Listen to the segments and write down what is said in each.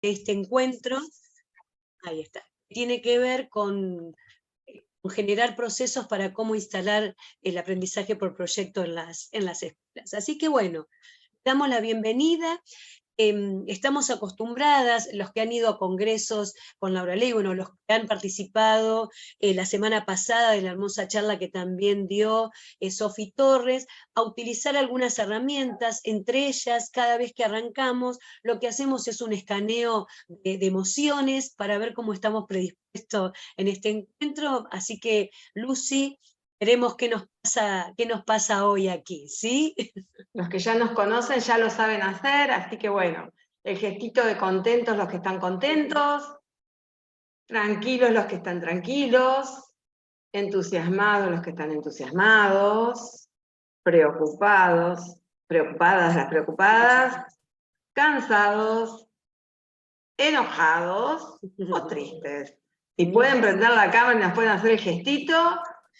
de este encuentro, ahí está, tiene que ver con generar procesos para cómo instalar el aprendizaje por proyecto en las escuelas. Así que bueno, damos la bienvenida. Estamos acostumbradas, los que han ido a congresos con Laura Ley, bueno, los que han participado la semana pasada de la hermosa charla que también dio Sofi Torres, a utilizar algunas herramientas, entre ellas, cada vez que arrancamos, lo que hacemos es un escaneo de emociones para ver cómo estamos predispuestos en este encuentro, así que, Lucy, veremos qué nos pasa hoy aquí, ¿sí? Los que ya nos conocen ya lo saben hacer, así que bueno, el gestito de contentos los que están contentos, tranquilos los que están tranquilos, entusiasmados los que están entusiasmados, preocupadas las preocupadas, cansados, enojados o tristes. Si pueden prender la cámara y nos pueden hacer el gestito.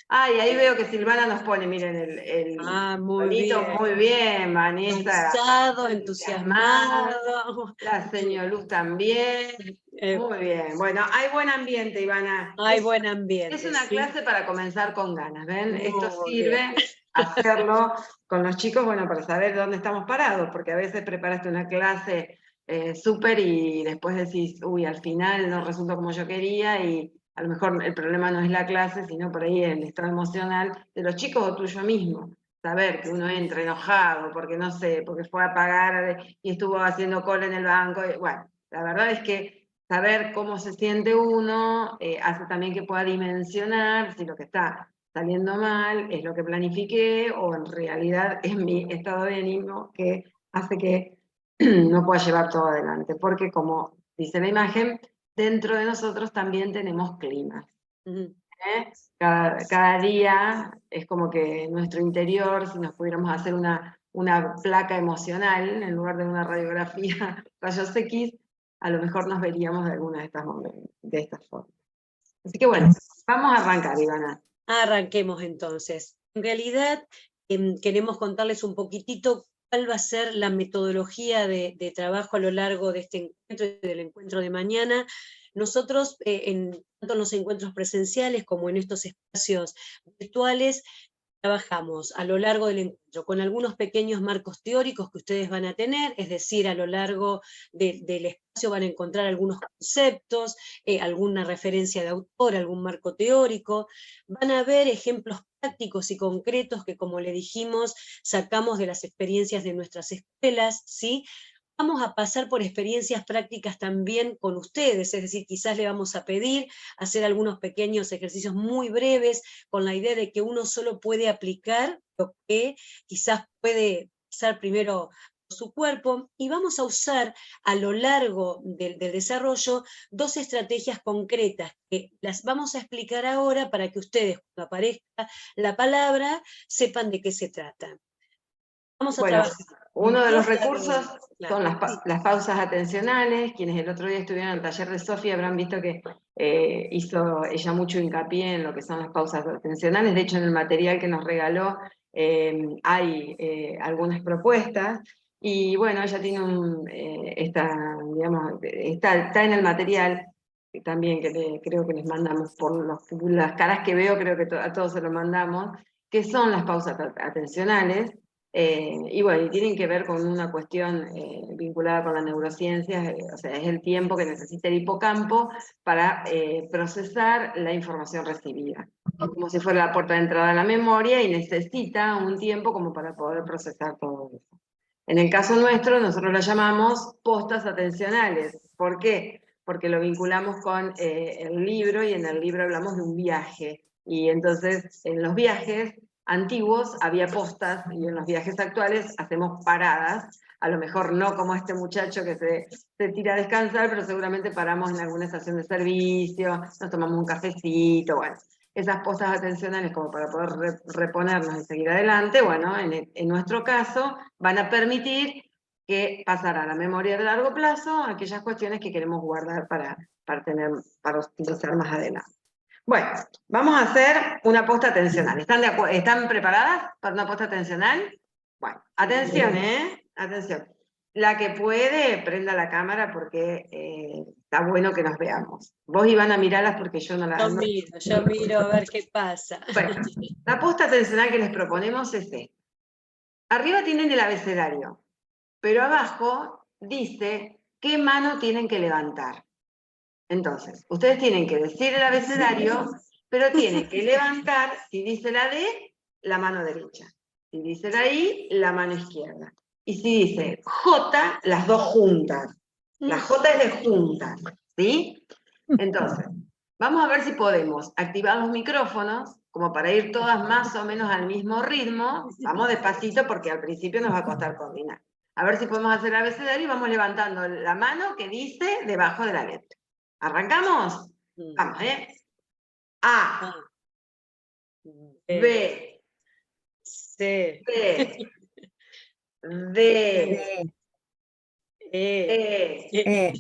Ay, ahí veo que Silvana nos pone, miren, el muy bonito, bien. muy bien, Vanessa. Cansado, entusiasmado. La señor Luz también. Muy bien. Bueno, hay buen ambiente, Ivana. Hay buen ambiente. Es una clase para comenzar con ganas, ¿ven? Muy Esto sirve bien. hacerlo con los chicos, bueno, para saber dónde estamos parados, porque a veces preparaste una clase súper y después decís, uy, al final no resultó como yo quería y a lo mejor el problema no es la clase, sino por ahí el estado emocional de los chicos o tuyo mismo. Saber que uno entra enojado porque no sé, porque fue a pagar y estuvo haciendo cola en el banco. Bueno, la verdad es que saber cómo se siente uno hace también que pueda dimensionar si lo que está saliendo mal es lo que planifiqué o en realidad es mi estado de ánimo que hace que no pueda llevar todo adelante. Porque como dice la imagen, dentro de nosotros también tenemos climas. Cada día es como que nuestro interior, si nos pudiéramos hacer una placa emocional en lugar de una radiografía rayos X, a lo mejor nos veríamos de alguna de estas formas. Así que bueno, vamos a arrancar, Ivana. Arranquemos entonces. En realidad, queremos contarles un poquitito cuál va a ser la metodología de trabajo a lo largo de este encuentro y del encuentro de mañana. Nosotros, tanto en los encuentros presenciales como en estos espacios virtuales, trabajamos a lo largo del encuentro con algunos pequeños marcos teóricos que ustedes van a tener, es decir, a lo largo del espacio van a encontrar algunos conceptos, alguna referencia de autor, algún marco teórico, van a ver ejemplos prácticos y concretos que, como le dijimos, sacamos de las experiencias de nuestras escuelas, ¿sí? Vamos a pasar por experiencias prácticas también con ustedes, es decir, quizás le vamos a pedir hacer algunos pequeños ejercicios muy breves con la idea de que uno solo puede aplicar lo que quizás puede pasar primero por su cuerpo, y vamos a usar a lo largo del desarrollo dos estrategias concretas que las vamos a explicar ahora para que ustedes, cuando aparezca la palabra, sepan de qué se trata. Vamos a trabajar. Uno de los recursos son las pausas atencionales. Quienes el otro día estuvieron en el taller de Sofía habrán visto que hizo ella mucho hincapié en lo que son las pausas atencionales. De hecho, en el material que nos regaló hay algunas propuestas. Y bueno, ella tiene está en el material también que creo que les mandamos por las caras que veo, creo que a todos se lo mandamos, que son las pausas atencionales. Y bueno, y tienen que ver con una cuestión vinculada con la neurociencia, o sea, es el tiempo que necesita el hipocampo para procesar la información recibida. Como si fuera la puerta de entrada a la memoria y necesita un tiempo como para poder procesar todo eso. En el caso nuestro, nosotros lo llamamos postas atencionales. ¿Por qué? Porque lo vinculamos con el libro y en el libro hablamos de un viaje. Y entonces, en los viajes antiguos había postas y en los viajes actuales hacemos paradas, a lo mejor no como este muchacho que se tira a descansar, pero seguramente paramos en alguna estación de servicio, nos tomamos un cafecito, bueno, esas postas atencionales como para poder reponernos y seguir adelante, bueno, en nuestro caso van a permitir que pasar a la memoria de largo plazo aquellas cuestiones que queremos guardar para utilizar más adelante. Bueno, vamos a hacer una posta atencional. ¿Están preparadas para una posta atencional? Bueno, atención, Atención. La que puede, prenda la cámara porque está bueno que nos veamos. Vos, Ivana, miralas porque yo no las... Yo miro a ver qué pasa. Bueno, la posta atencional que les proponemos es esta. Arriba tienen el abecedario, pero abajo dice qué mano tienen que levantar. Entonces, ustedes tienen que decir el abecedario, pero tienen que levantar, si dice la D, la mano derecha. Si dice la I, la mano izquierda. Y si dice J, las dos juntas. La J es de juntas, ¿sí? Entonces, vamos a ver si podemos activar los micrófonos, como para ir todas más o menos al mismo ritmo. Vamos despacito porque al principio nos va a costar coordinar. A ver si podemos hacer el abecedario y vamos levantando la mano que dice debajo de la letra. ¿Arrancamos? Vamos, ¿eh? A, B, C, C, D, E,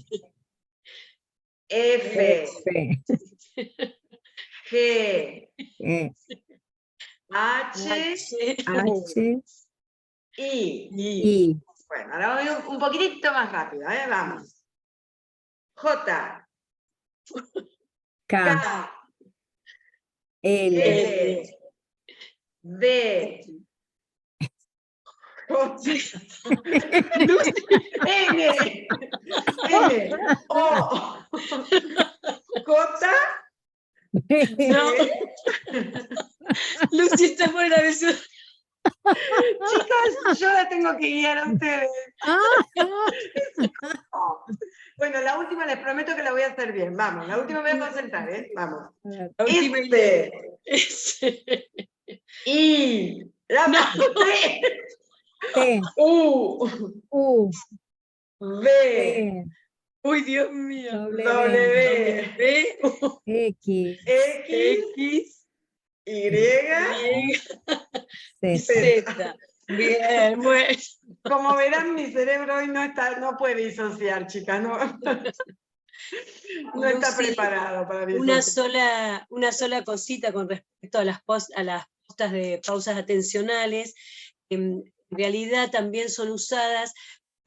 F, G, H, I. Bueno, ahora vamos a ir un poquitito más rápido, ¿eh? Vamos. J, K, L, D, N, O, J, No. Lucy está por la vez. Chicas, yo la tengo que guiar a ustedes. Bueno, la última les prometo que la voy a hacer bien. Vamos, la última me voy a concentrar, ¿eh? Vamos. La última I, la No. T, U, V, Uy, Dios mío. W, X, Y, Z. Bien, bueno. Como verán, mi cerebro hoy no puede disociar, chicas, no está Lucy, preparado para disociar. una sola cosita con respecto a las postas de pausas atencionales. En realidad también son usadas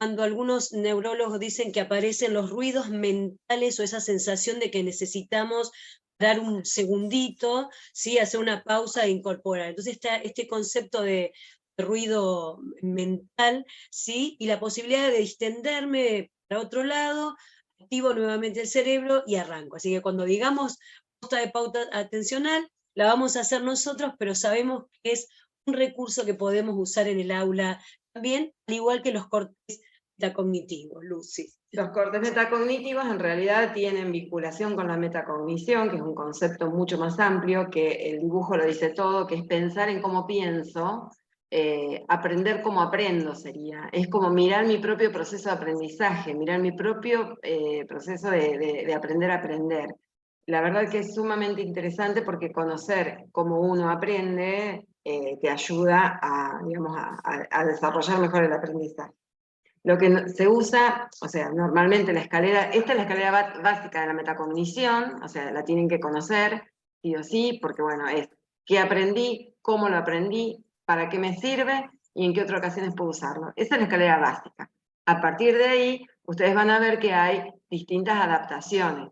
cuando algunos neurólogos dicen que aparecen los ruidos mentales o esa sensación de que necesitamos dar un segundito, ¿sí? Hacer una pausa e incorporar. Entonces está este concepto de ruido mental, ¿sí? Y la posibilidad de distenderme para otro lado, activo nuevamente el cerebro y arranco. Así que cuando digamos pausa de pauta atencional, la vamos a hacer nosotros, pero sabemos que es un recurso que podemos usar en el aula también, al igual que los cortes metacognitivos, Lucy. Los cortes metacognitivos en realidad tienen vinculación con la metacognición, que es un concepto mucho más amplio, que el dibujo lo dice todo, que es pensar en cómo pienso, aprender cómo aprendo sería. Es como mirar mi propio proceso de aprendizaje, mirar mi propio proceso de aprender a aprender. La verdad que es sumamente interesante porque conocer cómo uno aprende te ayuda a, digamos, a desarrollar mejor el aprendizaje. Lo que se usa, o sea, normalmente la escalera, esta es la escalera básica de la metacognición, o sea, la tienen que conocer, sí o sí, porque bueno, es qué aprendí, cómo lo aprendí, para qué me sirve y en qué otras ocasiones puedo usarlo. Esa es la escalera básica. A partir de ahí, ustedes van a ver que hay distintas adaptaciones.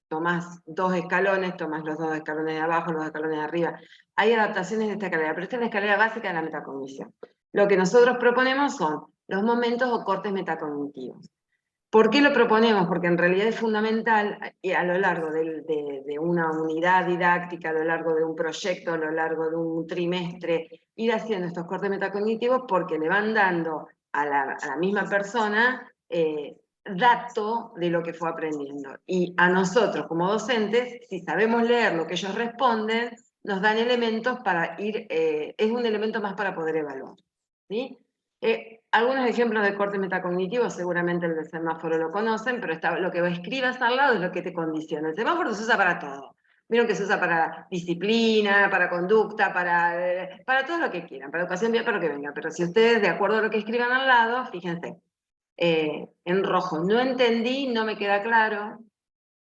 Tomás 2 escalones, tomás los 2 escalones de abajo, los 2 escalones de arriba. Hay adaptaciones de esta escalera, pero esta es la escalera básica de la metacognición. Lo que nosotros proponemos son los momentos o cortes metacognitivos. ¿Por qué lo proponemos? Porque en realidad es fundamental a lo largo de una unidad didáctica, a lo largo de un proyecto, a lo largo de un trimestre, ir haciendo estos cortes metacognitivos porque le van dando a la misma persona dato de lo que fue aprendiendo. Y a nosotros como docentes, si sabemos leer lo que ellos responden, nos dan elementos para ir, es un elemento más para poder evaluar, ¿sí? Algunos ejemplos de corte metacognitivos, seguramente el del semáforo lo conocen, pero lo que escribas al lado es lo que te condiciona. El semáforo se usa para todo. Vieron que se usa para disciplina, para conducta, para todo lo que quieran, para educación vial, para lo que venga. Pero si ustedes, de acuerdo a lo que escriban al lado, fíjense, en rojo, no entendí, no me queda claro,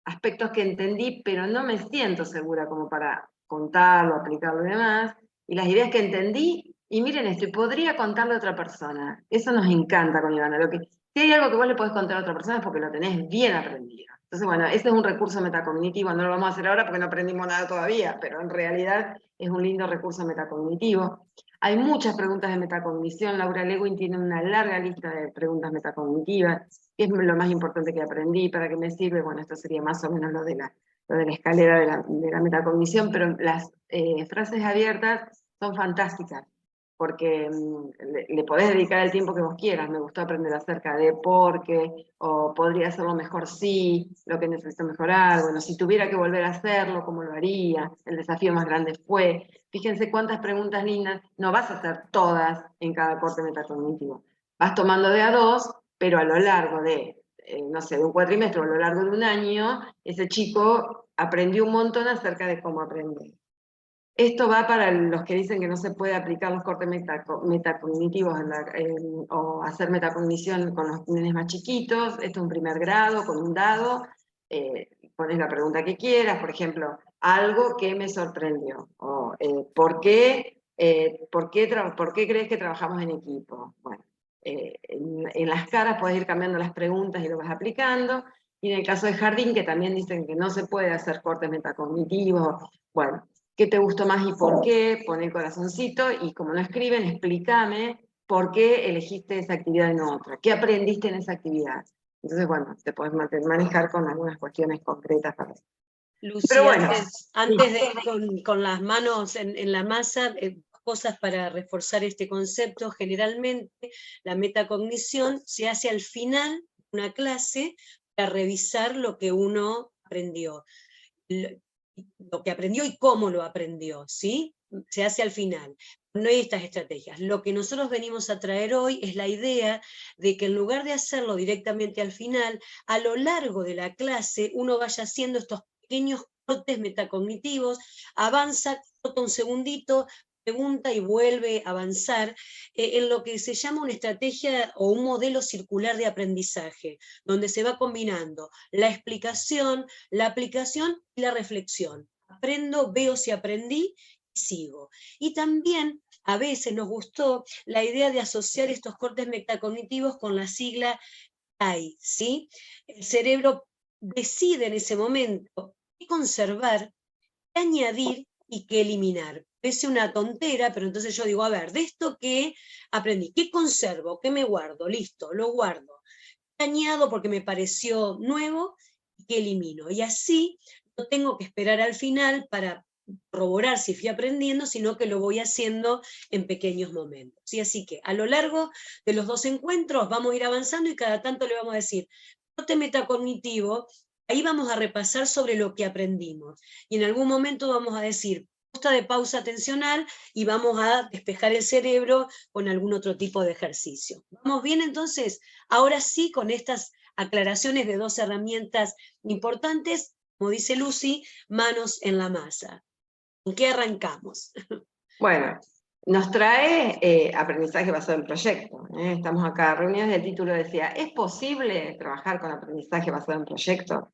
aspectos que entendí, pero no me siento segura como para contarlo, aplicarlo y demás, y las ideas que entendí, y miren esto, y podría contarle a otra persona. Eso nos encanta con Ivana, Si hay algo que vos le podés contar a otra persona es porque lo tenés bien aprendido. Entonces, bueno, ese es un recurso metacognitivo, no lo vamos a hacer ahora porque no aprendimos nada todavía, pero en realidad es un lindo recurso metacognitivo. Hay muchas preguntas de metacognición. Laura Lewin tiene una larga lista de preguntas metacognitivas, que es lo más importante que aprendí, para qué me sirve. Bueno, esto sería más o menos lo de la escalera de la metacognición, pero las frases abiertas son fantásticas, porque le podés dedicar el tiempo que vos quieras. Me gustó aprender acerca de por qué, o podría hacerlo mejor sí, lo que necesito mejorar, bueno, si tuviera que volver a hacerlo, ¿cómo lo haría? El desafío más grande fue. Fíjense cuántas preguntas lindas, no vas a hacer todas en cada corte metacognitivo. Vas tomando de a dos, pero a lo largo de, no sé, de un cuatrimestre o a lo largo de un año, ese chico aprendió un montón acerca de cómo aprender. Esto va para los que dicen que no se puede aplicar los cortes metacognitivos o hacer metacognición con los nenes más chiquitos. Esto es un primer grado, con un dado. Pones la pregunta que quieras, por ejemplo, algo que me sorprendió. O ¿por qué crees que trabajamos en equipo? Bueno, en las caras puedes ir cambiando las preguntas y lo vas aplicando. Y en el caso de jardín, que también dicen que no se puede hacer cortes metacognitivos, bueno, ¿qué te gustó más y por qué? Pon el corazoncito y como no escriben, explícame por qué elegiste esa actividad y no otra. ¿Qué aprendiste en esa actividad? Entonces, bueno, te puedes manejar con algunas cuestiones concretas para eso. Pero Lucy, bueno, antes de ir con las manos en la masa, cosas para reforzar este concepto. Generalmente la metacognición se hace al final de una clase para revisar lo que uno aprendió. Lo que aprendió y cómo lo aprendió, ¿sí? Se hace al final. No hay estas estrategias. Lo que nosotros venimos a traer hoy es la idea de que en lugar de hacerlo directamente al final, a lo largo de la clase uno vaya haciendo estos pequeños cortes metacognitivos, avanza, corta un segundito, pregunta y vuelve a avanzar en lo que se llama una estrategia o un modelo circular de aprendizaje, donde se va combinando la explicación, la aplicación y la reflexión. Aprendo, veo si aprendí y sigo. Y también a veces nos gustó la idea de asociar estos cortes metacognitivos con la sigla AI, ¿sí? El cerebro decide en ese momento qué conservar, qué añadir y qué eliminar. Parece una tontera, pero entonces yo digo, a ver, de esto que aprendí, ¿qué conservo? ¿Qué me guardo? Listo, lo guardo. ¿Qué añado porque me pareció nuevo? ¿Y qué elimino? Y así no tengo que esperar al final para corroborar si fui aprendiendo, sino que lo voy haciendo en pequeños momentos. ¿Sí? Así que a lo largo de los 2 encuentros vamos a ir avanzando y cada tanto le vamos a decir, corte metacognitivo, ahí vamos a repasar sobre lo que aprendimos. Y en algún momento vamos a decir, de pausa atencional y vamos a despejar el cerebro con algún otro tipo de ejercicio. ¿Vamos bien entonces? Ahora sí, con estas aclaraciones de 2 herramientas importantes, como dice Lucy, manos en la masa. ¿Con qué arrancamos? bueno, nos trae aprendizaje basado en proyecto. Estamos acá reunidos y el título decía, ¿es posible trabajar con aprendizaje basado en proyecto?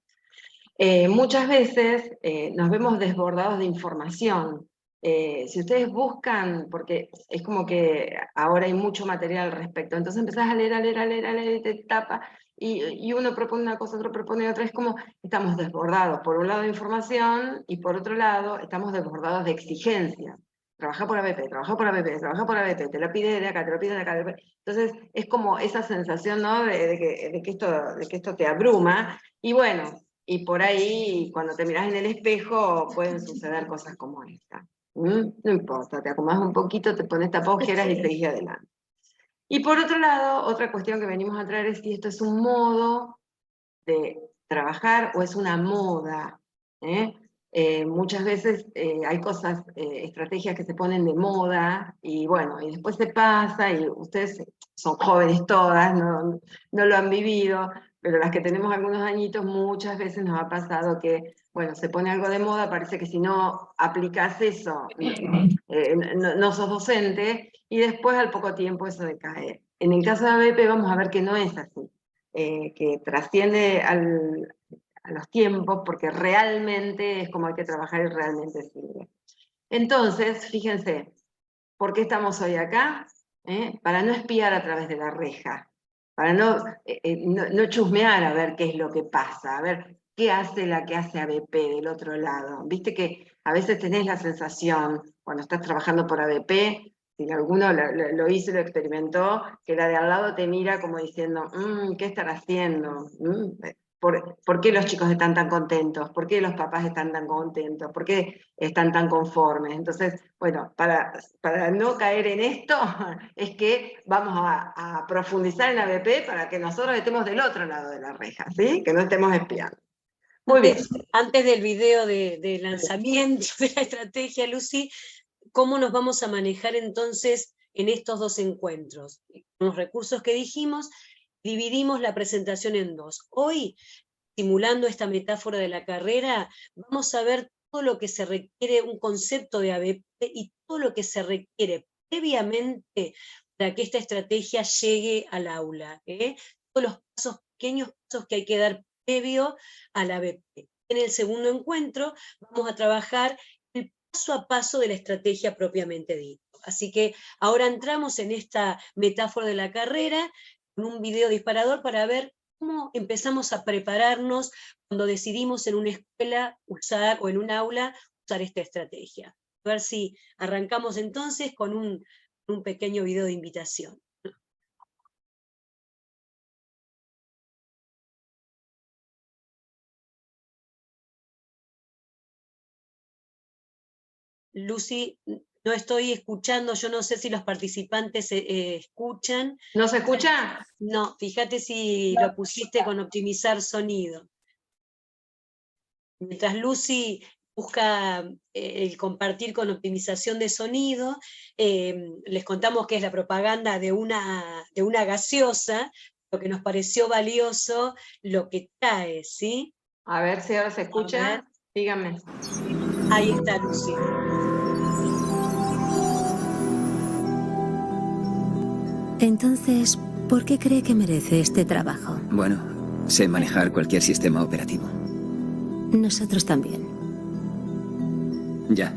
Muchas veces nos vemos desbordados de información. Si ustedes buscan, porque es como que ahora hay mucho material al respecto, entonces empezás a leer, a leer, a leer, a leer, y te tapa, y uno propone una cosa, otro propone otra, es como estamos desbordados, por un lado de información, y por otro lado estamos desbordados de exigencias. Trabaja por ABP, trabaja por ABP, trabaja por ABP, te lo pide de acá, te lo pide de acá. Entonces es como esa sensación, ¿no? de que esto te abruma, y bueno, y por ahí, cuando te miras en el espejo, pueden suceder cosas como esta. No importa, te acomodas un poquito, te pones tapaojeras y seguís adelante. Y por otro lado, otra cuestión que venimos a traer es si esto es un modo de trabajar o es una moda. ¿eh? Muchas veces hay cosas, estrategias que se ponen de moda y bueno, y después se pasa y ustedes son jóvenes todas, no lo han vivido, pero las que tenemos algunos añitos muchas veces nos ha pasado que, bueno, se pone algo de moda, parece que si no aplicas eso, no sos docente y después al poco tiempo eso decae. En el caso de ABP vamos a ver que no es así. Que trasciende a los tiempos, porque realmente es como hay que trabajar y realmente sirve. Entonces, fíjense, ¿por qué estamos hoy acá? Para no espiar a través de la reja. para no chusmear a ver qué es lo que pasa, a ver qué hace la que hace ABP del otro lado. Viste que a veces tenés la sensación, cuando estás trabajando por ABP, si alguno lo hizo y lo experimentó, que la de al lado te mira como diciendo, ¿qué estará haciendo? ¿Por qué los chicos están tan contentos? ¿Por qué los papás están tan contentos? ¿Por qué están tan conformes? Entonces, bueno, para no caer en esto, es que vamos a profundizar en ABP para que nosotros estemos del otro lado de la reja, ¿sí? Que no estemos espiando. Muy bien. Antes del video de lanzamiento de la estrategia, Lucy, ¿cómo nos vamos a manejar entonces en estos dos encuentros? Con los recursos que dijimos, dividimos la presentación en dos. Hoy, simulando esta metáfora de la carrera, vamos a ver todo lo que se requiere, un concepto de ABP y todo lo que se requiere previamente para que esta estrategia llegue al aula. Todos los pequeños pasos que hay que dar previo al ABP. En el segundo encuentro vamos a trabajar el paso a paso de la estrategia propiamente dicho. Así que ahora entramos en esta metáfora de la carrera con un video disparador para ver cómo empezamos a prepararnos cuando decidimos en una escuela usar, o en un aula, usar esta estrategia. A ver si arrancamos entonces con un pequeño video de invitación. Lucy, no estoy escuchando, yo no sé si los participantes escuchan. ¿No se escucha? No, fíjate si lo pusiste con optimizar sonido. Mientras Lucy busca el compartir con optimización de sonido, les contamos que es la propaganda de una gaseosa, lo que nos pareció valioso, lo que trae, ¿sí? A ver si ahora se escucha. Dígame. Ahí está, Lucy. Entonces, ¿por qué cree que merece este trabajo? Bueno, sé manejar cualquier sistema operativo. Nosotros también. Ya,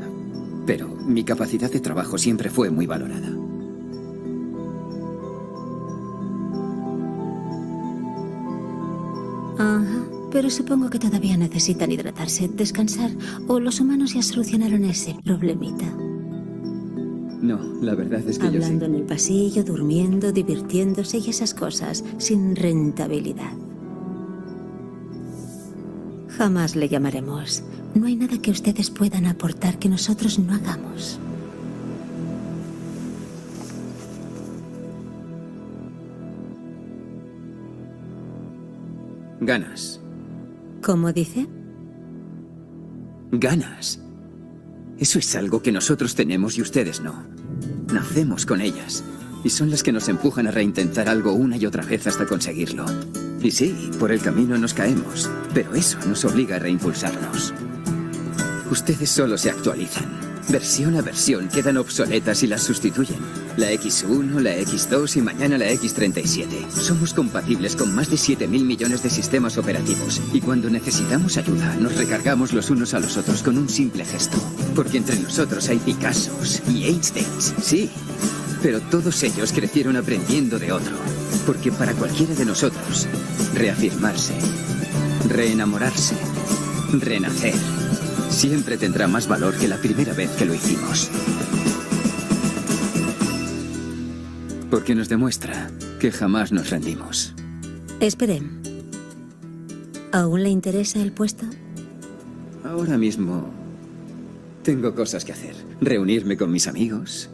pero mi capacidad de trabajo siempre fue muy valorada. Ajá, pero supongo que todavía necesitan hidratarse, descansar, o los humanos ya solucionaron ese problemita. No, la verdad es que Hablando yo en el pasillo, durmiendo, divirtiéndose y esas cosas, sin rentabilidad. Jamás le llamaremos. No hay nada que ustedes puedan aportar que nosotros no hagamos. Ganas. ¿Cómo dice? Ganas. Eso es algo que nosotros tenemos y ustedes no. Nacemos con ellas. Y son las que nos empujan a reintentar algo una y otra vez hasta conseguirlo. Y sí, por el camino nos caemos, pero eso nos obliga a reimpulsarnos. Ustedes solo se actualizan. Versión a versión quedan obsoletas y las sustituyen. La X1, la X2 y mañana la X37. Somos compatibles con más de 7.000 millones de sistemas operativos. Y cuando necesitamos ayuda, nos recargamos los unos a los otros con un simple gesto. Porque entre nosotros hay Picassos y Einsteins, sí. Pero todos ellos crecieron aprendiendo de otro. Porque para cualquiera de nosotros, reafirmarse, reenamorarse, renacer, siempre tendrá más valor que la primera vez que lo hicimos. Porque nos demuestra que jamás nos rendimos. Espere. ¿Aún le interesa el puesto? Ahora mismo tengo cosas que hacer. Reunirme con mis amigos,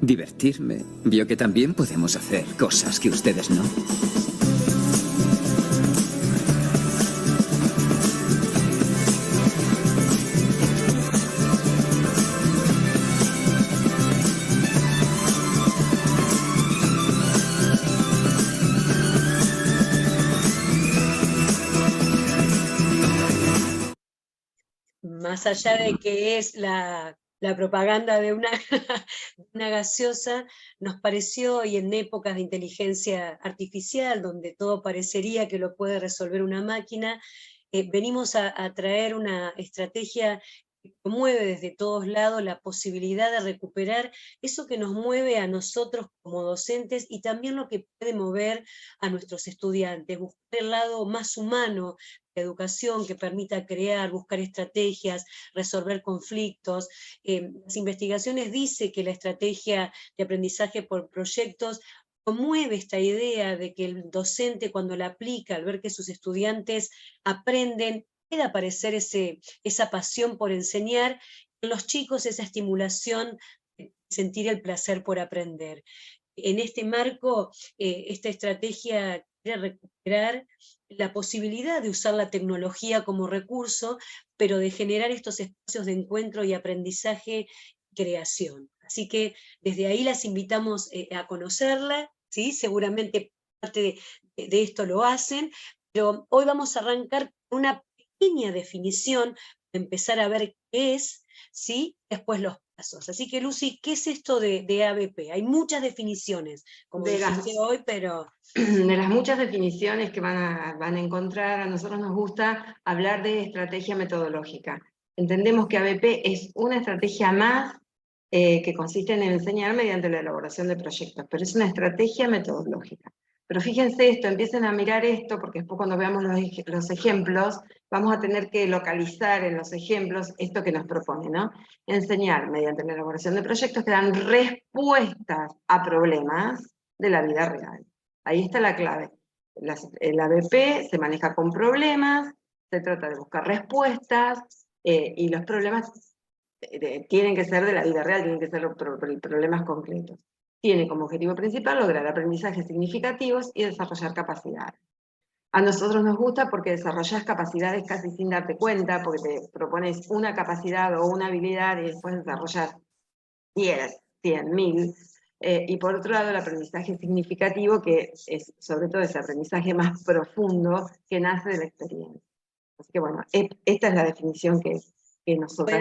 divertirme. Vio que también podemos hacer cosas que ustedes no. Más allá de que es la propaganda de una gaseosa, nos pareció, y en épocas de inteligencia artificial, donde todo parecería que lo puede resolver una máquina, venimos a traer una estrategia promueve desde todos lados la posibilidad de recuperar eso que nos mueve a nosotros como docentes y también lo que puede mover a nuestros estudiantes, buscar el lado más humano de educación que permita crear, buscar estrategias, resolver conflictos. Las investigaciones dicen que la estrategia de aprendizaje por proyectos promueve esta idea de que el docente cuando la aplica, al ver que sus estudiantes aprenden, puede aparecer esa pasión por enseñar, en los chicos esa estimulación de sentir el placer por aprender. En este marco, esta estrategia quiere recuperar la posibilidad de usar la tecnología como recurso, pero de generar estos espacios de encuentro y aprendizaje y creación. Así que desde ahí las invitamos a conocerla, ¿sí? Seguramente parte de esto lo hacen, pero hoy vamos a arrancar con una pequeña definición, empezar a ver qué es, ¿sí? Después los pasos. Así que, Lucy, ¿qué es esto de ABP? Hay muchas definiciones, como dijiste hoy, pero... De las muchas definiciones que van a encontrar, a nosotros nos gusta hablar de estrategia metodológica. Entendemos que ABP es una estrategia más que consiste en enseñar mediante la elaboración de proyectos, pero es una estrategia metodológica. Pero fíjense esto, empiecen a mirar esto, porque después cuando veamos los ejemplos, vamos a tener que localizar en los ejemplos esto que nos propone, ¿no? Enseñar mediante la elaboración de proyectos que dan respuestas a problemas de la vida real. Ahí está la clave. El ABP se maneja con problemas, se trata de buscar respuestas, y los problemas tienen que ser de la vida real, tienen que ser problemas concretos. Tiene como objetivo principal lograr aprendizajes significativos y desarrollar capacidades. A nosotros nos gusta porque desarrollas capacidades casi sin darte cuenta, porque te propones una capacidad o una habilidad y después desarrollas 10, 100, 1000. Y por otro lado, el aprendizaje significativo, que es sobre todo ese aprendizaje más profundo que nace de la experiencia. Así que bueno, esta es la definición que nosotros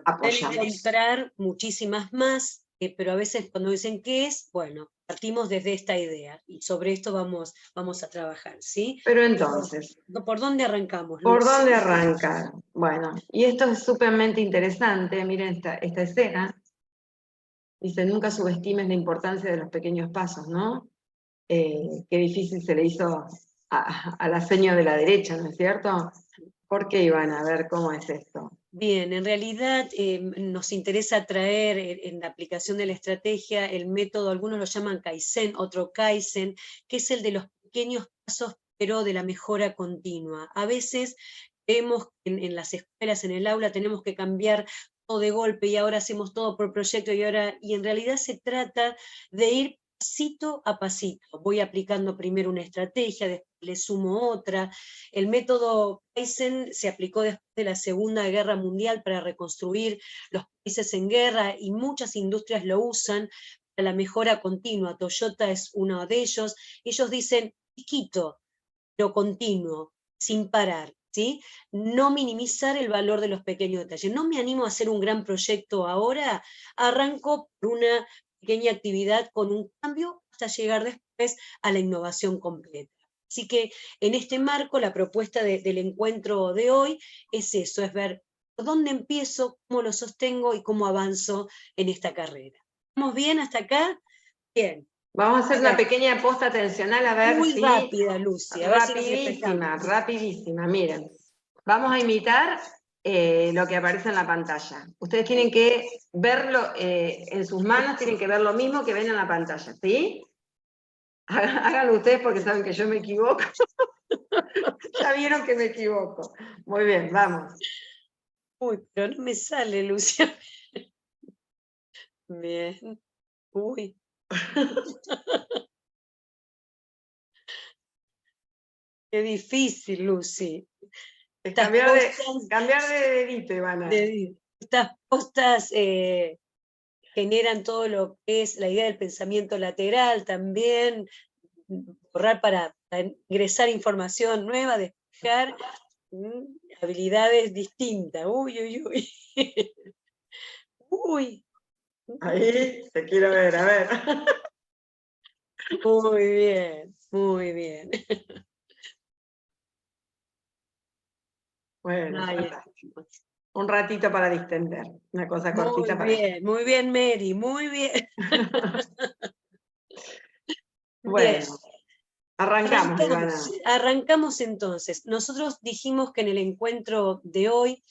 apoyamos. Pueden encontrar muchísimas más, pero a veces cuando dicen qué es, bueno, partimos desde esta idea y sobre esto vamos a trabajar, ¿sí? Pero entonces, ¿por dónde arrancamos, ¿por Luz? dónde arrancar? Bueno, y esto es súpermente interesante, miren esta escena. Dice, nunca subestimes la importancia de los pequeños pasos, ¿no? Qué difícil se le hizo a la seña de la derecha, ¿no es cierto? ¿Por qué, Ivana? A ver, ¿cómo es esto? Bien, en realidad nos interesa traer en la aplicación de la estrategia el método, algunos lo llaman Kaizen, otro Kaizen, que es el de los pequeños pasos, pero de la mejora continua. A veces vemos en las escuelas, en el aula, tenemos que cambiar todo de golpe y ahora hacemos todo por proyecto y en realidad se trata de ir pasito a pasito. Voy aplicando primero una estrategia, después le sumo otra. El método Kaizen se aplicó después de la Segunda Guerra Mundial para reconstruir los países en guerra y muchas industrias lo usan para la mejora continua. Toyota es uno de ellos. Ellos dicen chiquito, pero continuo, sin parar. ¿Sí? No minimizar el valor de los pequeños detalles. No me animo a hacer un gran proyecto ahora, arranco por una pequeña actividad con un cambio hasta llegar después a la innovación completa. Así que en este marco la propuesta del encuentro de hoy es eso, es ver por dónde empiezo, cómo lo sostengo y cómo avanzo en esta carrera. ¿Estamos bien hasta acá? Bien. Vamos a hacer una pequeña posta atencional, a ver Muy si... rápida, Lucy. A ver si rapidísima, rapidísima, miren. Vamos a imitar lo que aparece en la pantalla. Ustedes tienen que verlo en sus manos, tienen que ver lo mismo que ven en la pantalla, ¿sí? Háganlo ustedes porque saben que yo me equivoco. Ya vieron que me equivoco. Muy bien, vamos. Uy, pero no me sale, Lucia. Bien. Uy. Qué difícil, Lucy. Cambiar de dedito, Ivana. Estas postas generan todo lo que es la idea del pensamiento lateral también, borrar para ingresar información nueva, despejar habilidades distintas. Uy, uy, uy. Uy. Ahí, te quiero ver, a ver. Muy bien, muy bien. Bueno, Ahí fantástico. Un ratito para distender, una cosa cortita para... Muy bien, Mary, muy bien. Bueno, Bien. arrancamos, Ivana. Arrancamos entonces. Nosotros dijimos que en el encuentro de hoy,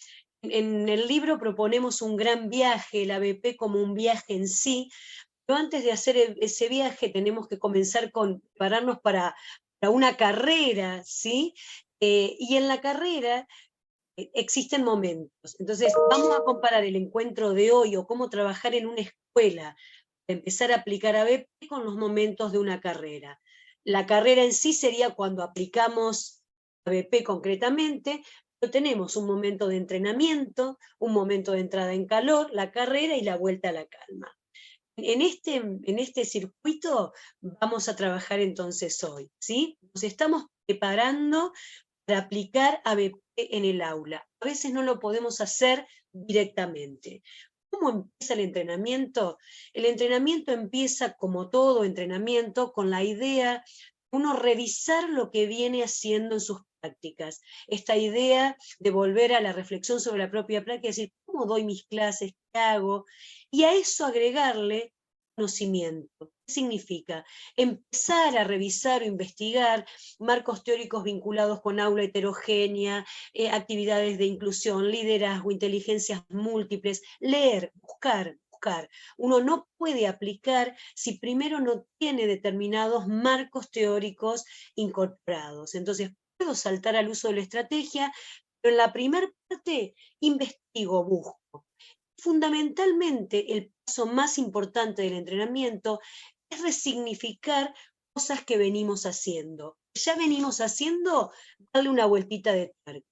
en el libro proponemos un gran viaje, el ABP como un viaje en sí, pero antes de hacer ese viaje tenemos que comenzar con prepararnos para una carrera, ¿sí? Y en la carrera existen momentos. Entonces, vamos a comparar el encuentro de hoy o cómo trabajar en una escuela para empezar a aplicar ABP con los momentos de una carrera. La carrera en sí sería cuando aplicamos ABP concretamente, pero tenemos un momento de entrenamiento, un momento de entrada en calor, la carrera y la vuelta a la calma. En este circuito vamos a trabajar entonces hoy, ¿sí? Nos estamos preparando para aplicar ABP en el aula. A veces no lo podemos hacer directamente. ¿Cómo empieza el entrenamiento? El entrenamiento empieza, como todo entrenamiento, con la idea de uno revisar lo que viene haciendo en sus prácticas. Esta idea de volver a la reflexión sobre la propia práctica, es decir, ¿cómo doy mis clases? ¿Qué hago? Y a eso agregarle conocimiento. ¿Qué significa? Empezar a revisar o investigar marcos teóricos vinculados con aula heterogénea, actividades de inclusión, liderazgo, inteligencias múltiples, leer, buscar. Uno no puede aplicar si primero no tiene determinados marcos teóricos incorporados. Entonces, puedo saltar al uso de la estrategia, pero en la primera parte investigo, busco. Fundamentalmente, el paso más importante del entrenamiento es resignificar cosas que venimos haciendo. Ya venimos haciendo, darle una vueltita de tuerca.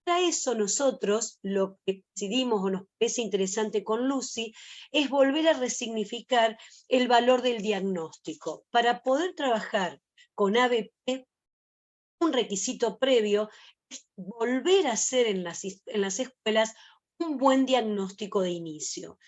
Para eso nosotros lo que decidimos o nos parece interesante con Lucy es volver a resignificar el valor del diagnóstico. Para poder trabajar con ABP, un requisito previo es volver a hacer en las escuelas un buen diagnóstico de inicio.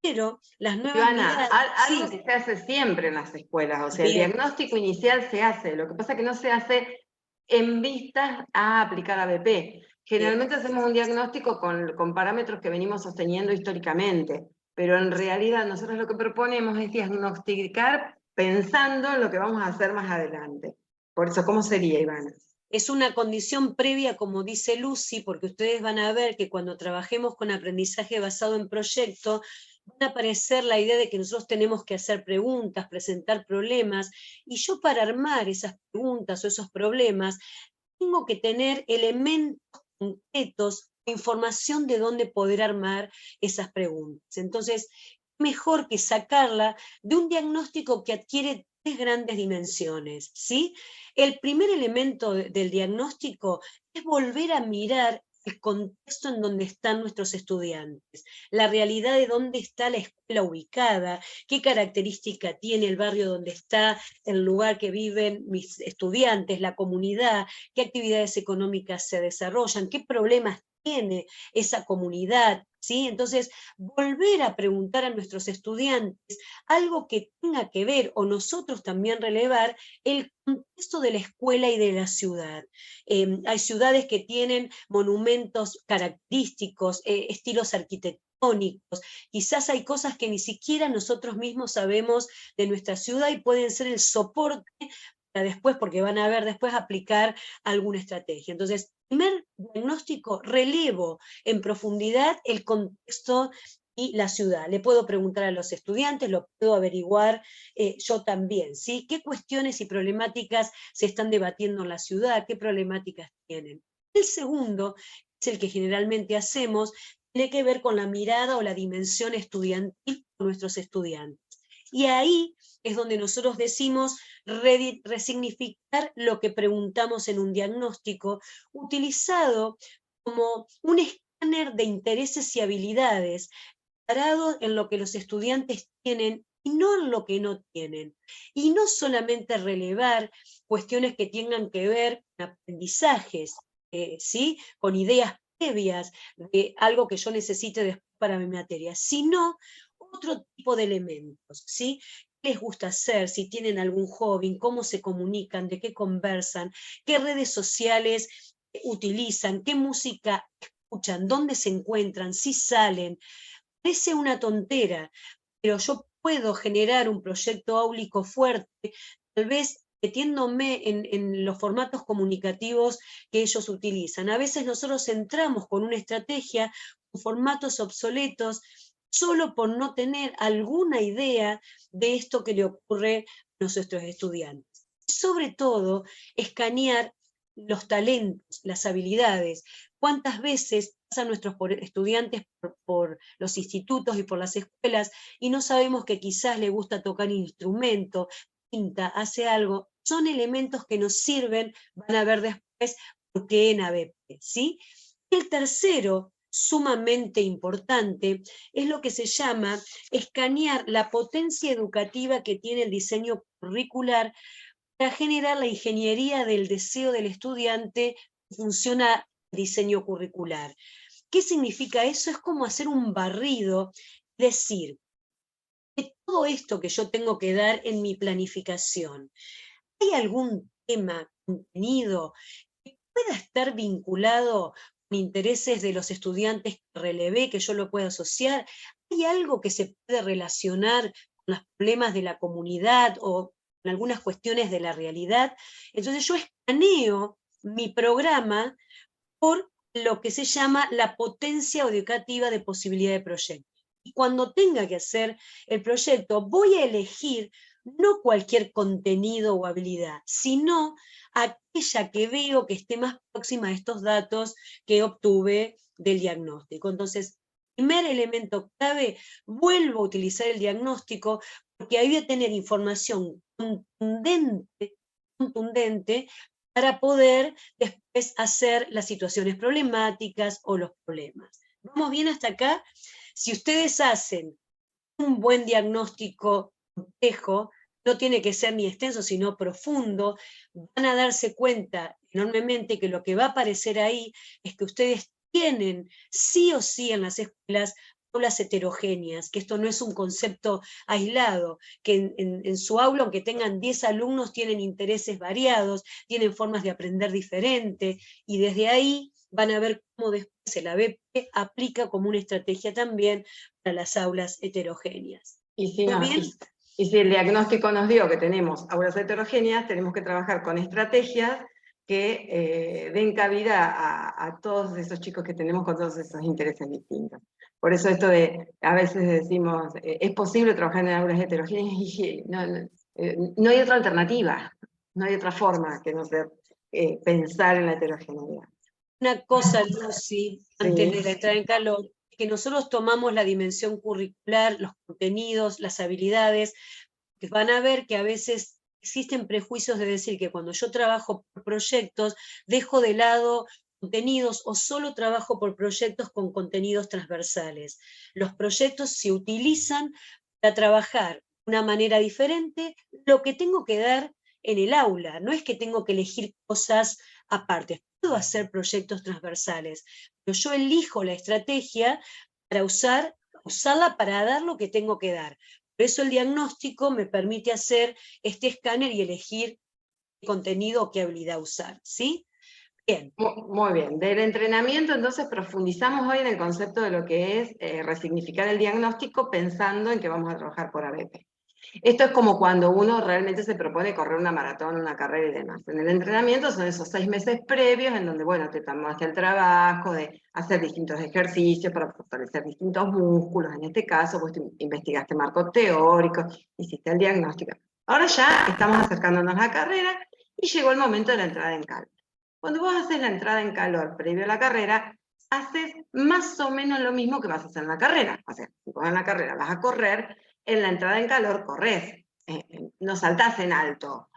Pero las nuevas Ivana, miradas... algo Sí, que se hace siempre en las escuelas, o sea, el bien, diagnóstico inicial se hace, lo que pasa es que no se hace en vistas a aplicar ABP. Generalmente hacemos un diagnóstico con parámetros que venimos sosteniendo históricamente, pero en realidad nosotros lo que proponemos es diagnosticar pensando en lo que vamos a hacer más adelante. Por eso, ¿cómo sería, Ivana? es una condición previa, como dice Lucy, porque ustedes van a ver que cuando trabajemos con aprendizaje basado en proyecto, van a aparecer la idea de que nosotros tenemos que hacer preguntas, presentar problemas, y yo para armar esas preguntas o esos problemas, tengo que tener elementos concretos, información de dónde poder armar esas preguntas. Entonces, mejor que sacarla de un diagnóstico que adquiere tres grandes dimensiones, ¿sí? El primer elemento del diagnóstico es volver a mirar el contexto en donde están nuestros estudiantes, la realidad de dónde está la escuela ubicada, qué característica tiene el barrio donde está, el lugar que viven mis estudiantes, la comunidad, qué actividades económicas se desarrollan, qué problemas tiene esa comunidad, ¿sí? Entonces, volver a preguntar a nuestros estudiantes algo que tenga que ver, o nosotros también relevar, el contexto de la escuela y de la ciudad. Hay ciudades que tienen monumentos característicos, estilos arquitectónicos, quizás hay cosas que ni siquiera nosotros mismos sabemos de nuestra ciudad y pueden ser el soporte para después, porque van a ver después aplicar alguna estrategia. Entonces, primer diagnóstico, relevo en profundidad el contexto y la ciudad. Le puedo preguntar a los estudiantes, lo puedo averiguar yo también, ¿sí? ¿Qué cuestiones y problemáticas se están debatiendo en la ciudad? ¿Qué problemáticas tienen? El segundo, es el que generalmente hacemos, tiene que ver con la mirada o la dimensión estudiantil de nuestros estudiantes. Y ahí es donde nosotros decimos resignificar lo que preguntamos en un diagnóstico, utilizado como un escáner de intereses y habilidades, parado en lo que los estudiantes tienen y no en lo que no tienen. Y no solamente relevar cuestiones que tengan que ver con aprendizajes, ¿sí? Con ideas previas de algo que yo necesite después para mi materia, sino otro tipo de elementos, ¿sí? ¿Qué les gusta hacer? Si tienen algún hobby, cómo se comunican, de qué conversan, qué redes sociales utilizan, qué música escuchan, dónde se encuentran, si salen. Parece una tontera, pero yo puedo generar un proyecto áulico fuerte, tal vez metiéndome en los formatos comunicativos que ellos utilizan. A veces nosotros entramos con una estrategia, con formatos obsoletos, solo por no tener alguna idea de esto que le ocurre a nuestros estudiantes. Sobre todo, escanear los talentos, las habilidades. ¿Cuántas veces pasan nuestros estudiantes por los institutos y por las escuelas y no sabemos que quizás le gusta tocar instrumento, pinta, hace algo? Son elementos que nos sirven, van a ver después, porque en ABP, ¿sí? El tercero, sumamente importante, es lo que se llama escanear la potencia educativa que tiene el diseño curricular para generar la ingeniería del deseo del estudiante que funciona el diseño curricular. ¿Qué significa eso? Es como hacer un barrido, es decir, de todo esto que yo tengo que dar en mi planificación, ¿hay algún tema, contenido, que pueda estar vinculado con intereses de los estudiantes que relevé, que yo lo pueda asociar? ¿Hay algo que se puede relacionar con los problemas de la comunidad o con algunas cuestiones de la realidad? Entonces yo escaneo mi programa por lo que se llama la potencia educativa de posibilidad de proyecto. Y cuando tenga que hacer el proyecto, voy a elegir no cualquier contenido o habilidad, sino aquella que veo que esté más próxima a estos datos que obtuve del diagnóstico. Entonces, primer elemento clave, vuelvo a utilizar el diagnóstico, porque ahí voy a tener información contundente para poder después hacer las situaciones problemáticas o los problemas. ¿Vamos bien hasta acá? Si ustedes hacen un buen diagnóstico complejo, no tiene que ser ni extenso, sino profundo, van a darse cuenta enormemente que lo que va a aparecer ahí es que ustedes tienen sí o sí en las escuelas aulas heterogéneas, que esto no es un concepto aislado, que en su aula, aunque tengan 10 alumnos, tienen intereses variados, tienen formas de aprender diferentes, y desde ahí van a ver cómo después el ABP aplica como una estrategia también para las aulas heterogéneas. Y si, ¿Todo no, bien? y si el diagnóstico nos dio que tenemos aulas heterogéneas, tenemos que trabajar con estrategias que den cabida a todos esos chicos que tenemos con todos esos intereses distintos. Por eso esto de, a veces decimos, es posible trabajar en aulas heterogéneas y no hay otra alternativa, no hay otra forma que no ser pensar en la heterogeneidad. Una cosa, Lucy, antes de Sí. la entrada en calor, que nosotros tomamos la dimensión curricular, los contenidos, las habilidades, que van a ver que a veces existen prejuicios de decir que cuando yo trabajo por proyectos, dejo de lado contenidos o solo trabajo por proyectos con contenidos transversales. Los proyectos se utilizan para trabajar de una manera diferente lo que tengo que dar en el aula. No es que tengo que elegir cosas aparte. Puedo hacer proyectos transversales, pero yo elijo la estrategia para usarla para dar lo que tengo que dar. Por eso el diagnóstico me permite hacer este escáner y elegir qué contenido o qué habilidad usar, ¿sí? Bien. Muy bien. Del entrenamiento, entonces, profundizamos hoy en el concepto de lo que es resignificar el diagnóstico pensando en que vamos a trabajar por ABP. Esto es como cuando uno realmente se propone correr una maratón, una carrera y demás. En el entrenamiento son esos 6 meses previos en donde, bueno, te tomaste el trabajo de hacer distintos ejercicios para fortalecer distintos músculos. En este caso, pues investigaste marcos teóricos, hiciste el diagnóstico. Ahora ya estamos acercándonos a la carrera y llegó el momento de la entrada en calor. Cuando vos haces la entrada en calor previo a la carrera, haces más o menos lo mismo que vas a hacer en la carrera. O sea, si vos en la carrera vas a correr, en la entrada en calor corres, no saltás en alto.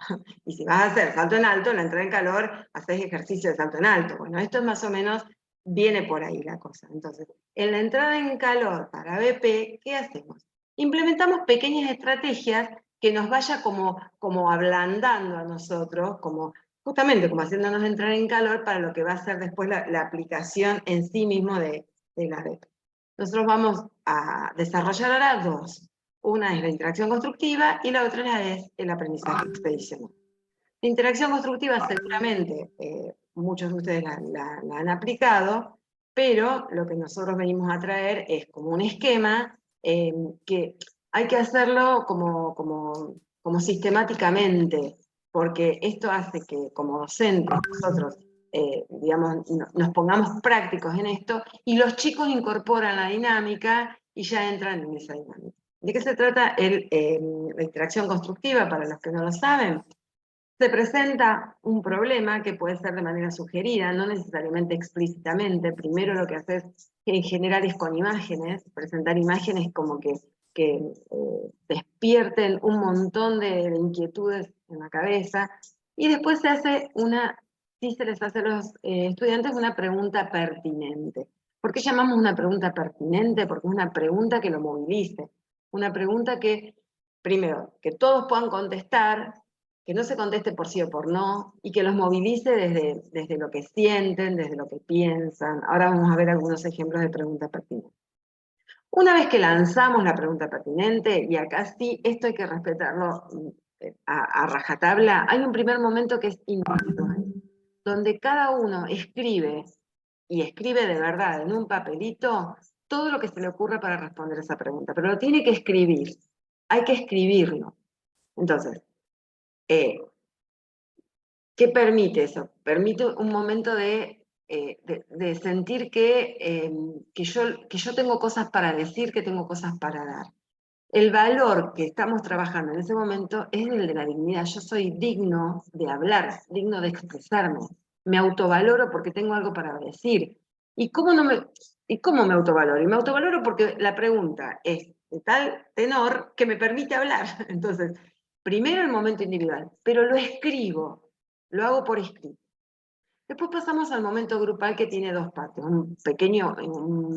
Y si vas a hacer salto en alto, en la entrada en calor haces ejercicio de salto en alto. Bueno, esto es más o menos, viene por ahí la cosa. Entonces, en la entrada en calor para BP, ¿qué hacemos? Implementamos pequeñas estrategias que nos vaya como ablandando a nosotros, justamente como haciéndonos entrar en calor para lo que va a ser después la aplicación en sí mismo de la BP. Nosotros vamos a desarrollar ahora dos. Una es la interacción constructiva y la otra es el aprendizaje expedicional. La interacción constructiva seguramente muchos de ustedes la han aplicado, pero lo que nosotros venimos a traer es como un esquema que hay que hacerlo como sistemáticamente, porque esto hace que como docentes nosotros, digamos, nos pongamos prácticos en esto, y los chicos incorporan la dinámica y ya entran en esa dinámica. ¿De qué se trata? La interacción constructiva, para los que no lo saben. Se presenta un problema que puede ser de manera sugerida, no necesariamente explícitamente. Primero lo que haces en general es con imágenes, presentar imágenes como que despierten un montón de inquietudes en la cabeza, y después se hace sí se les hace a los estudiantes una pregunta pertinente. ¿Por qué llamamos una pregunta pertinente? Porque es una pregunta que lo movilice, una pregunta que, primero, que todos puedan contestar, que no se conteste por sí o por no, y que los movilice desde lo que sienten, desde lo que piensan. Ahora vamos a ver algunos ejemplos de preguntas pertinentes. Una vez que lanzamos la pregunta pertinente, y acá sí, esto hay que respetarlo a rajatabla, hay un primer momento que es individual, donde cada uno escribe, y escribe de verdad en un papelito, todo lo que se le ocurra para responder esa pregunta, pero lo tiene que escribir, hay que escribirlo. Entonces, ¿qué permite eso? Permite un momento de sentir que yo tengo cosas para decir, que tengo cosas para dar. El valor que estamos trabajando en ese momento es el de la dignidad. Yo soy digno de hablar, digno de expresarme. Me autovaloro porque tengo algo para decir. ¿Y cómo me autovaloro? Y me autovaloro porque la pregunta es de tal tenor que me permite hablar. Entonces, primero el momento individual, pero lo escribo, lo hago por escrito. Después pasamos al momento grupal, que tiene dos partes. Un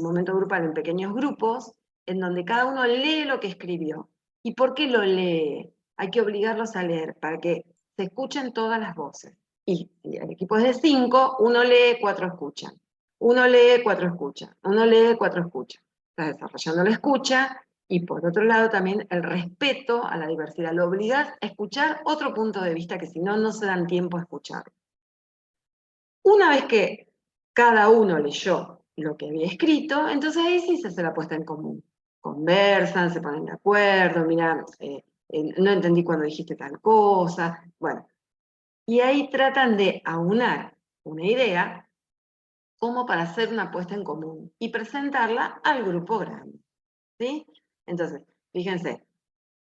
momento grupal en pequeños grupos, en donde cada uno lee lo que escribió. ¿Y por qué lo lee? Hay que obligarlos a leer para que se escuchen todas las voces. Y si el equipo es de 5, uno lee, 4 escuchan. Uno lee, 4 escuchan. Uno lee, 4 escuchan. Estás desarrollando la escucha, y por otro lado también el respeto a la diversidad. Lo obligás a escuchar otro punto de vista, que si no, no se dan tiempo a escucharlo. Una vez que cada uno leyó lo que había escrito, entonces ahí sí se hace la puesta en común. Conversan, se ponen de acuerdo, mira, no entendí cuando dijiste tal cosa, bueno. Y ahí tratan de aunar una idea como para hacer una puesta en común y presentarla al grupo grande, ¿sí? Entonces, fíjense,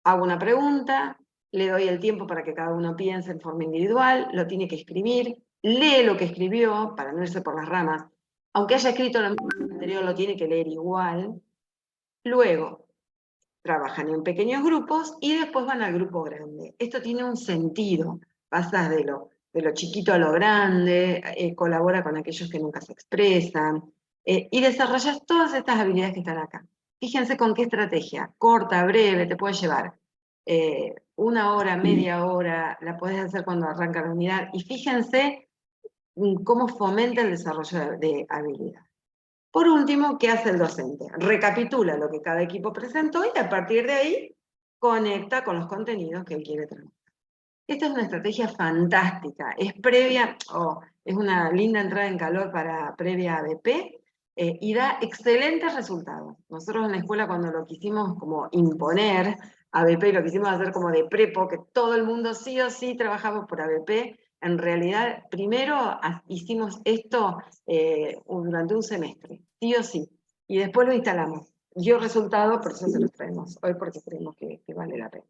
hago una pregunta, le doy el tiempo para que cada uno piense en forma individual, lo tiene que escribir, lee lo que escribió para no irse por las ramas. Aunque haya escrito lo anterior, lo tiene que leer igual. Luego, trabajan en pequeños grupos y después van al grupo grande. Esto tiene un sentido. Pasas de lo chiquito a lo grande, colabora con aquellos que nunca se expresan, y desarrollas todas estas habilidades que están acá. Fíjense con qué estrategia, corta, breve, te puede llevar 1 hora, media hora, la podés hacer cuando arranca la unidad, y fíjense cómo fomenta el desarrollo de habilidad. Por último, ¿qué hace el docente? Recapitula lo que cada equipo presentó y a partir de ahí conecta con los contenidos que él quiere trabajar. Esta es una estrategia fantástica, es previa, es una linda entrada en calor previa a BP, y da excelentes resultados. Nosotros en la escuela, cuando lo quisimos como imponer a BP, lo quisimos hacer como de prepo, que todo el mundo sí o sí trabajamos por ABP, en realidad primero hicimos esto durante un semestre, sí o sí, y después lo instalamos. Dio resultado, por eso se los traemos hoy, porque creemos que vale la pena.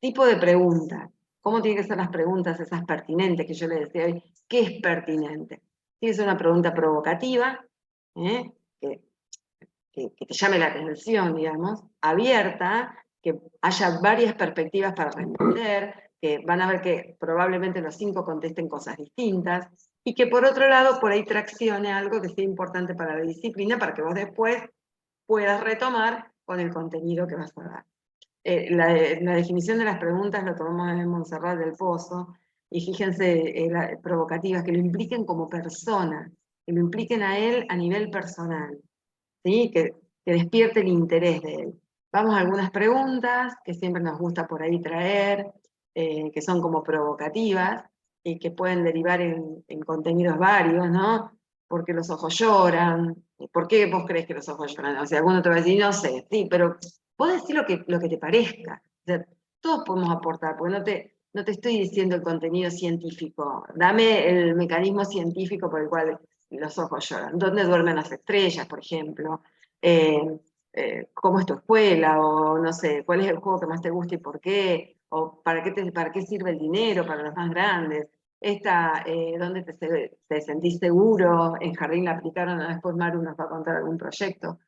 Tipo de preguntas. ¿Cómo tienen que ser las preguntas esas pertinentes que yo les decía hoy? ¿Qué es pertinente? Tiene que ser una pregunta provocativa, que te llame la atención, digamos, abierta, que haya varias perspectivas para responder, que van a ver que probablemente los 5 contesten cosas distintas, y que por otro lado por ahí traccione algo que sea importante para la disciplina, para que vos después puedas retomar con el contenido que vas a dar. La definición de las preguntas lo tomamos de Montserrat del Pozo, y fíjense, provocativas, que lo impliquen como persona, que lo impliquen a él a nivel personal, ¿sí? Que despierte el interés de él. Vamos a algunas preguntas que siempre nos gusta por ahí traer, que son como provocativas, y que pueden derivar en contenidos varios, ¿no? porque los ojos lloran. ¿Por qué vos crees que los ojos lloran? O sea, alguno te va a decir, no sé, sí, pero vos decís lo que te parezca. O sea, todos podemos aportar, porque no te estoy diciendo el contenido científico. Dame el mecanismo científico por el cual los ojos lloran. ¿Dónde duermen las estrellas, por ejemplo? ¿Cómo es tu escuela? O no sé, ¿cuál es el juego que más te gusta y por qué? ¿O para qué sirve el dinero para los más grandes? ¿Dónde te sentís seguro? En Jardín la aplicaron, después Maru nos va a contar algún proyecto.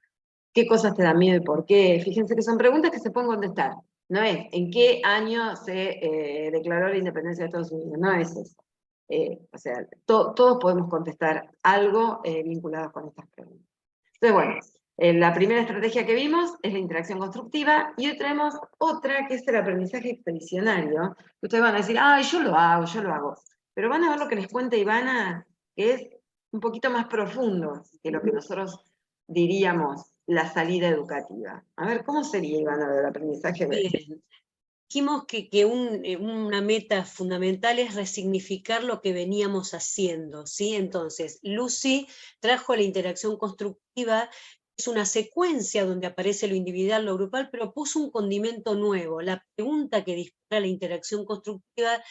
¿Qué cosas te dan miedo y por qué? Fíjense que son preguntas que se pueden contestar. No es ¿en qué año se declaró la independencia de Estados Unidos? No es eso. O sea, todos podemos contestar algo vinculado con estas preguntas. Entonces, bueno, la primera estrategia que vimos es la interacción constructiva y hoy traemos otra que es el aprendizaje expedicionario. Ustedes van a decir, ay, yo lo hago. Pero van a ver lo que les cuenta Ivana, que es un poquito más profundo que lo que nosotros diríamos la salida educativa. A ver, ¿cómo sería, Ivana, del aprendizaje? Bien. Dijimos que una meta fundamental es resignificar lo que veníamos haciendo, ¿sí? Entonces, Lucy trajo la interacción constructiva, es una secuencia donde aparece lo individual, lo grupal, pero puso un condimento nuevo. La pregunta que dispara la interacción constructiva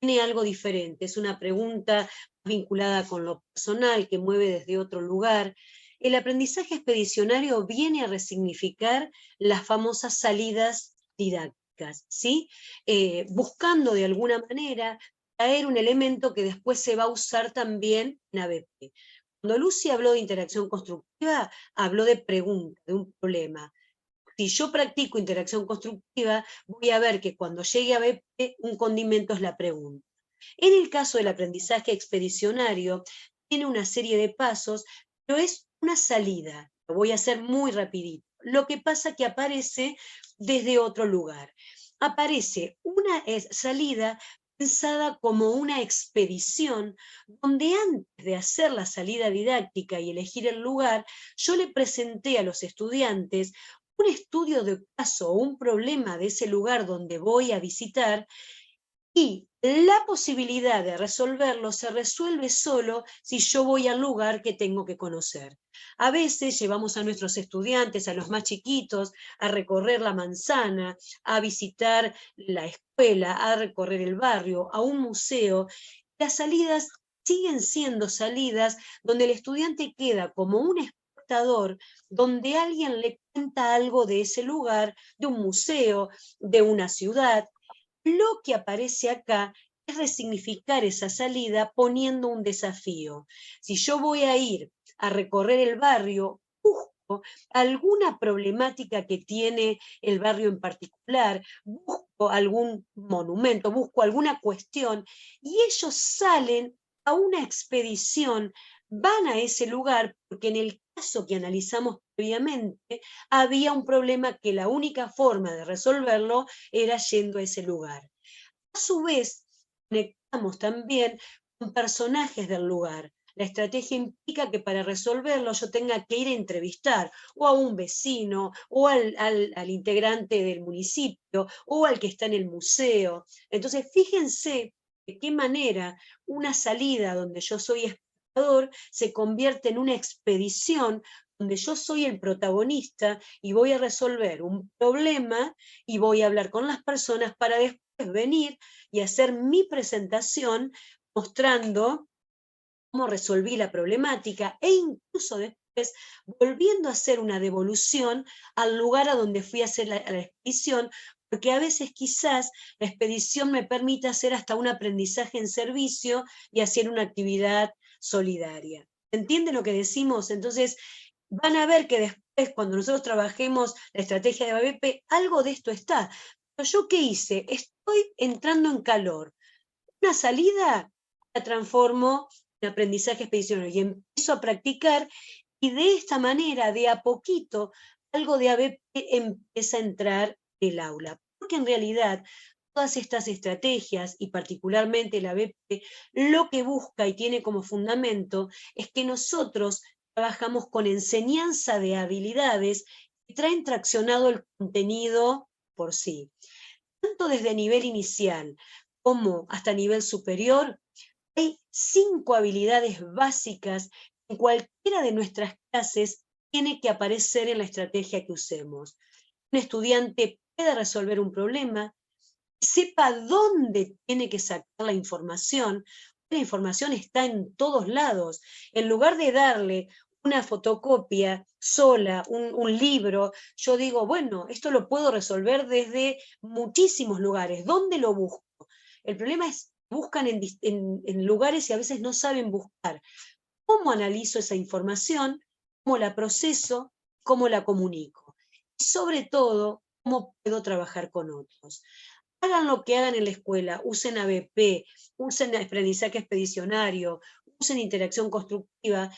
tiene algo diferente, es una pregunta vinculada con lo personal, que mueve desde otro lugar. El aprendizaje expedicionario viene a resignificar las famosas salidas didácticas, ¿sí? Buscando de alguna manera traer un elemento que después se va a usar también en ABP. Cuando Lucy habló de interacción constructiva, habló de pregunta, de un problema. Si yo practico interacción constructiva, voy a ver que cuando llegue a ABP, un condimento es la pregunta. En el caso del aprendizaje expedicionario, tiene una serie de pasos, pero es una salida. Lo voy a hacer muy rapidito. Lo que pasa que aparece desde otro lugar. Aparece una salida pensada como una expedición, donde antes de hacer la salida didáctica y elegir el lugar, yo le presenté a los estudiantes un estudio de caso o un problema de ese lugar donde voy a visitar, y la posibilidad de resolverlo se resuelve solo si yo voy al lugar que tengo que conocer. A veces llevamos a nuestros estudiantes, a los más chiquitos, a recorrer la manzana, a visitar la escuela, a recorrer el barrio, a un museo. Las salidas siguen siendo salidas donde el estudiante queda como un espectador, donde alguien le cuenta algo de ese lugar, de un museo, de una ciudad. Lo que aparece acá es resignificar esa salida poniendo un desafío. Si yo voy a ir a recorrer el barrio, busco alguna problemática que tiene el barrio en particular, busco algún monumento, busco alguna cuestión, y ellos salen a una expedición, van a ese lugar, porque en el caso que analizamos previamente, había un problema que la única forma de resolverlo era yendo a ese lugar. A su vez, conectamos también con personajes del lugar. La estrategia implica que para resolverlo yo tenga que ir a entrevistar o a un vecino, o al integrante del municipio, o al que está en el museo. Entonces, fíjense de qué manera una salida donde yo soy espectador se convierte en una expedición donde yo soy el protagonista y voy a resolver un problema y voy a hablar con las personas para después venir y hacer mi presentación mostrando cómo resolví la problemática e incluso después volviendo a hacer una devolución al lugar a donde fui a hacer la expedición, porque a veces quizás la expedición me permite hacer hasta un aprendizaje en servicio y hacer una actividad solidaria. ¿Entiende lo que decimos? Entonces, van a ver que después, cuando nosotros trabajemos la estrategia de ABP, algo de esto está. Pero ¿yo qué hice? Estoy entrando en calor. Una salida la transformo en aprendizaje expedicionario y empiezo a practicar, y de esta manera, de a poquito, algo de ABP empieza a entrar en el aula. Porque en realidad todas estas estrategias, y particularmente la ABP, lo que busca y tiene como fundamento es que nosotros trabajamos con enseñanza de habilidades que traen traccionado el contenido por sí. Tanto desde nivel inicial como hasta nivel superior, hay 5 habilidades básicas en cualquiera de nuestras clases tiene que aparecer en la estrategia que usemos. Un estudiante pueda resolver un problema, sepa dónde tiene que sacar la información está en todos lados. En lugar de darle una fotocopia sola, un libro, yo digo, bueno, esto lo puedo resolver desde muchísimos lugares. ¿Dónde lo busco? El problema es que buscan en lugares y a veces no saben buscar. ¿Cómo analizo esa información? ¿Cómo la proceso? ¿Cómo la comunico? Y sobre todo, ¿cómo puedo trabajar con otros? Hagan lo que hagan en la escuela, usen ABP, usen aprendizaje expedicionario, usen interacción constructiva.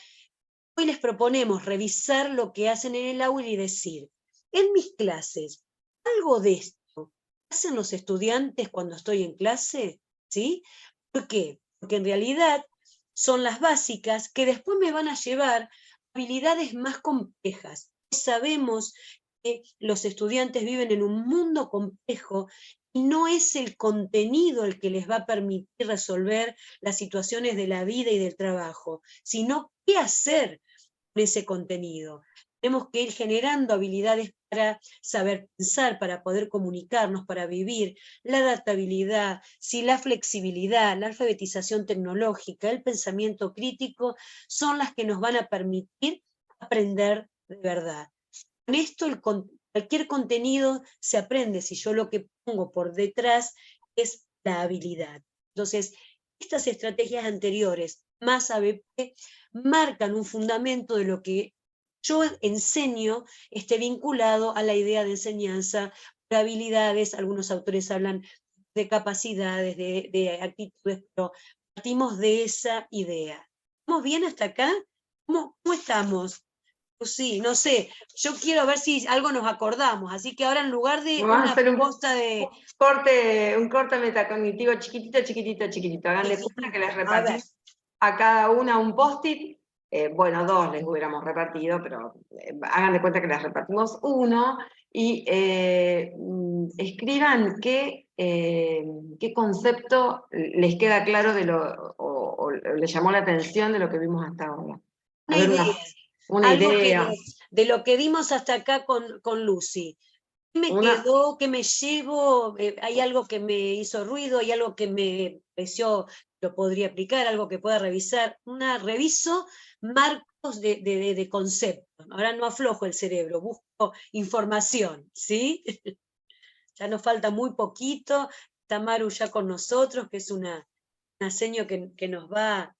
Hoy les proponemos revisar lo que hacen en el aula y decir, en mis clases, algo de esto hacen los estudiantes cuando estoy en clase, ¿sí? ¿Por qué? Porque en realidad son las básicas que después me van a llevar a habilidades más complejas. Sabemos que los estudiantes viven en un mundo complejo y no es el contenido el que les va a permitir resolver las situaciones de la vida y del trabajo, sino qué hacer con ese contenido. Tenemos que ir generando habilidades para saber pensar, para poder comunicarnos, para vivir, la adaptabilidad, la flexibilidad, la alfabetización tecnológica, el pensamiento crítico, son las que nos van a permitir aprender de verdad. Con esto cualquier contenido se aprende si yo lo que pongo por detrás es la habilidad. Entonces, estas estrategias anteriores, más ABP, marcan un fundamento de lo que yo enseño esté vinculado a la idea de enseñanza, de habilidades. Algunos autores hablan de capacidades, de actitudes, pero partimos de esa idea. ¿Estamos bien hasta acá? ¿Cómo estamos? Sí, no sé, yo quiero ver si algo nos acordamos, así que ahora en lugar de Vamos a una hacer posta de... un corte metacognitivo chiquitito, chiquitito, chiquitito. Hagan de cuenta que les A ver, repartimos a cada una un post-it. Bueno, 2 les hubiéramos repartido, pero hagan de cuenta que les repartimos uno y escriban qué concepto les queda claro de o les llamó la atención de lo que vimos hasta ahora. A ver, una algo idea. de lo que vimos hasta acá con Lucy. ¿Qué me quedó? ¿Qué me llevo? ¿Hay algo que me hizo ruido? ¿Hay algo que me pareció lo podría aplicar? ¿Algo que pueda revisar? Reviso marcos de conceptos. Ahora no aflojo el cerebro, busco información, ¿sí? Ya nos falta muy poquito. Está Maru ya con nosotros, que es una seño que nos va a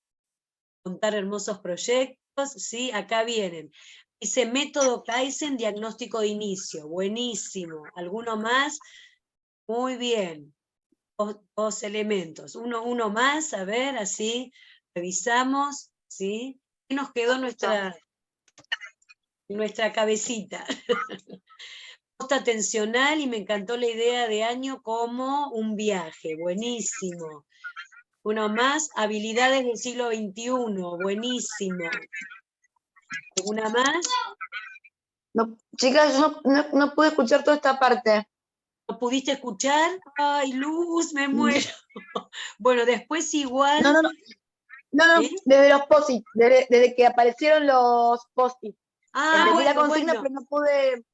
contar hermosos proyectos. Sí, acá vienen. Dice método Kaizen, diagnóstico de inicio. Buenísimo. ¿Alguno más? Muy bien. Dos elementos. Uno más, a ver, así. Revisamos. ¿Sí? ¿Qué nos quedó nuestra cabecita? Posta tensional, y me encantó la idea de año como un viaje. Buenísimo. Uno más, habilidades del siglo XXI. Buenísimo. ¿Alguna más? No, chicas, yo no pude escuchar toda esta parte. ¿Lo pudiste escuchar? Ay, Luz, me muero. Bueno, después igual... No, ¿Eh? desde los post-it, desde que aparecieron los post-it. Entendí la consigna, bueno. pero no pude...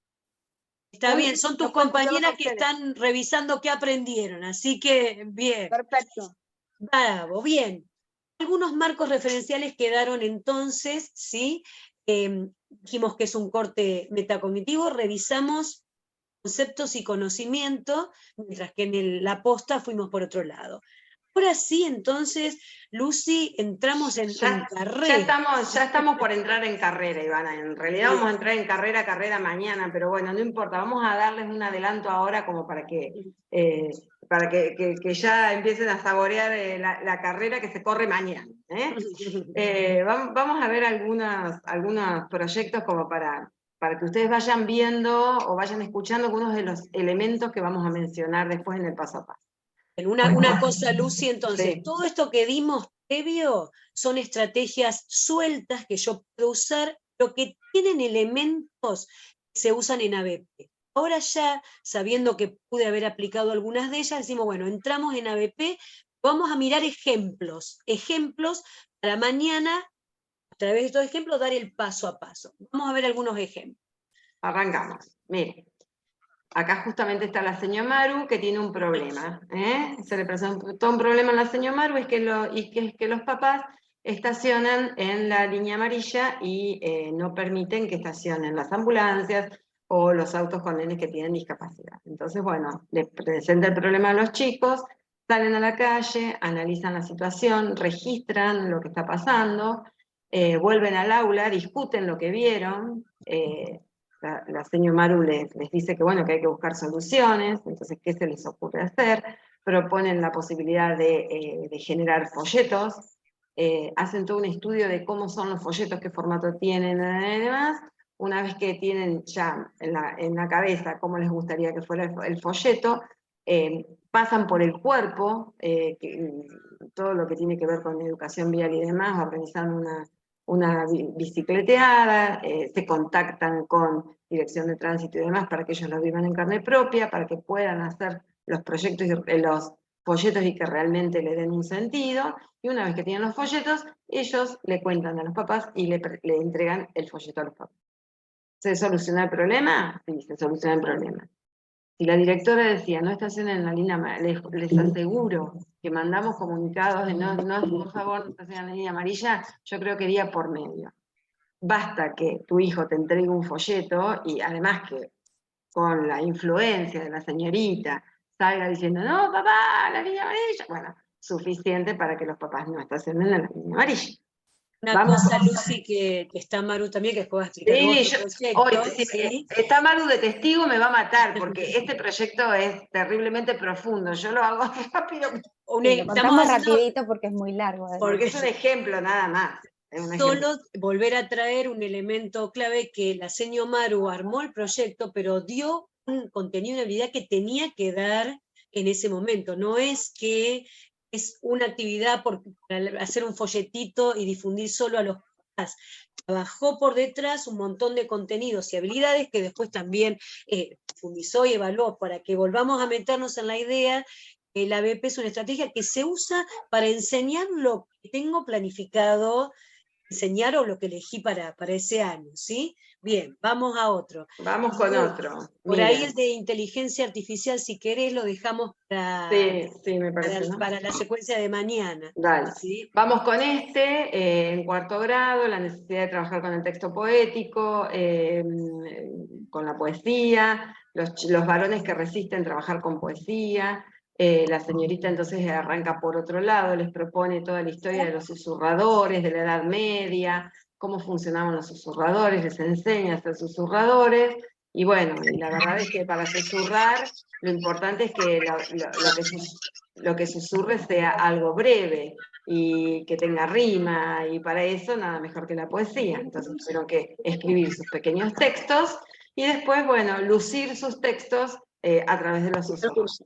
Está bien, son tus no pude escucharlos compañeras a que ustedes. están revisando qué aprendieron, así que bien. Perfecto. Bravo, bien. Algunos marcos referenciales quedaron entonces, ¿sí? Dijimos que es un corte metacognitivo, revisamos conceptos y conocimiento, mientras que en la posta fuimos por otro lado. Ahora sí, entonces, Lucy, entramos en carrera. Ya estamos por entrar en carrera, Ivana. En realidad vamos a entrar en carrera mañana, pero bueno, no importa. Vamos a darles un adelanto ahora como para que ya empiecen a saborear la carrera que se corre mañana. Vamos a ver algunos proyectos como para que ustedes vayan viendo o vayan escuchando algunos de los elementos que vamos a mencionar después en el paso a paso. Una cosa, Lucy, entonces, Sí. todo esto que dimos previo son estrategias sueltas que yo puedo usar, pero que tienen elementos que se usan en ABP. Ahora ya, sabiendo que pude haber aplicado algunas de ellas, decimos, bueno, entramos en ABP, vamos a mirar ejemplos para mañana a través de estos ejemplos, dar el paso a paso. Vamos a ver algunos ejemplos. Arrancamos. Mire, acá justamente está la señora Maru, que tiene un problema. Se le presentó un problema a la señora Maru, es que los papás estacionan en la línea amarilla y no permiten que estacionen las ambulancias o los autos con nenes que tienen discapacidad. Entonces, bueno, le presenta el problema a los chicos, salen a la calle, analizan la situación, registran lo que está pasando, vuelven al aula, discuten lo que vieron. La señora Maru les dice que, bueno, que hay que buscar soluciones. Entonces, ¿qué se les ocurre hacer? Proponen la posibilidad de generar folletos, hacen todo un estudio de cómo son los folletos, qué formato tienen y demás. Una vez que tienen ya en la cabeza cómo les gustaría que fuera el folleto, pasan por el cuerpo, todo lo que tiene que ver con educación vial y demás, organizando una bicicleteada, se contactan con Dirección de Tránsito y demás para que ellos lo vivan en carne propia, para que puedan hacer los proyectos y los folletos y que realmente le den un sentido. Y una vez que tienen los folletos, ellos le cuentan a los papás y le entregan el folleto a los papás. ¿Se soluciona el problema? Sí, se soluciona el problema. Si la directora decía, no estacionen en la línea, les aseguro que mandamos comunicados de no, por favor, no estacionen en la línea amarilla, yo creo que día por medio. Basta que tu hijo te entregue un folleto y además que con la influencia de la señorita salga diciendo, no, papá, la línea amarilla. Bueno, suficiente para que los papás no estacionen en la línea amarilla. Una cosa, Lucy, que está Maru también, que después va a explicar otro proyecto. ¿Sí? Está Maru de testigo, me va a matar, porque este proyecto es terriblemente profundo. Yo lo hago rápido. Lo contamos rapidito porque es muy largo. Porque es un ejemplo nada más. Solo volver a traer un elemento clave que la señora Maru armó el proyecto, pero dio un contenido, una habilidad que tenía que dar en ese momento. No es que es una actividad para hacer un folletito y difundir solo a los papás. Trabajó por detrás un montón de contenidos y habilidades que después también profundizó y evaluó para que volvamos a meternos en la idea que la ABP es una estrategia que se usa para enseñar lo que tengo planificado enseñar o lo que elegí para ese año, ¿sí? Bien, vamos a otro. Vamos con otro. Por ahí el de inteligencia artificial, si querés, lo dejamos para, sí, me parece, para la secuencia de mañana. Dale. ¿Sí? Vamos con en cuarto grado, la necesidad de trabajar con el texto poético, con la poesía, los varones que resisten trabajar con poesía. La señorita entonces arranca por otro lado, les propone toda la historia de los susurradores, de la Edad Media, cómo funcionaban los susurradores, les enseña a ser susurradores, y bueno, y la verdad es que para susurrar, lo importante es que lo que susurre sea algo breve, y que tenga rima, y para eso nada mejor que la poesía. Entonces tuvieron que escribir sus pequeños textos, y después, bueno, lucir sus textos a través de los susurros.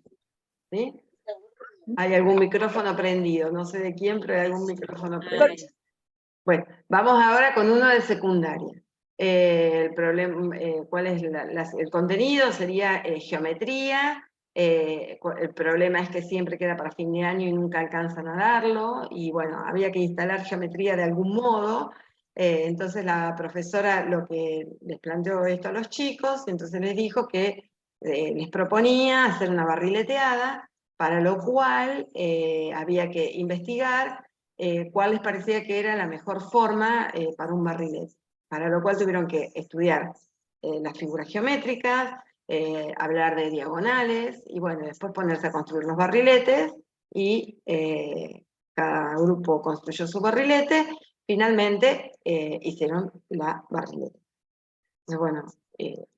¿Sí? Hay algún micrófono prendido, no sé de quién, pero hay algún micrófono prendido. Bueno, vamos ahora con uno de secundaria. El problema, ¿cuál es el contenido? Sería geometría. El problema es que siempre queda para fin de año y nunca alcanzan a darlo, y bueno, había que instalar geometría de algún modo. Entonces la profesora lo que les planteó esto a los chicos, entonces les dijo que les proponía hacer una barrileteada, para lo cual había que investigar cuál les parecía que era la mejor forma para un barrilete. Para lo cual tuvieron que estudiar las figuras geométricas, hablar de diagonales, y bueno, después ponerse a construir los barriletes, y cada grupo construyó su barrilete. Finalmente hicieron la barrilete. Entonces, bueno,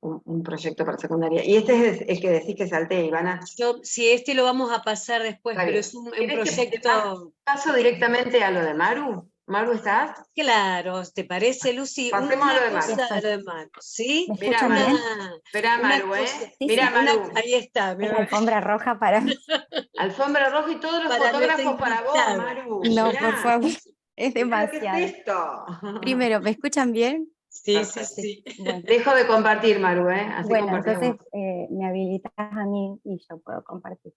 un proyecto para secundaria. Y este es el que decís que salté, Ivana. Sí, lo vamos a pasar después, pero es un proyecto... ¿Paso directamente a lo de Maru? ¿Maru estás? Claro, ¿te parece, Lucy? Pasemos a lo de Maru. A lo de Maru, ¿sí? Mira, Maru. Espera, Maru, Mira, Maru. Ahí está. La alfombra roja para... Alfombra roja y todos los fotógrafos para vos, Maru. No, mirá. por favor, es demasiado. ¿Qué es esto? Primero, ¿me escuchan bien? Sí. Bueno. Dejo de compartir, Maru, Así bueno, entonces me habilitas a mí y yo puedo compartir.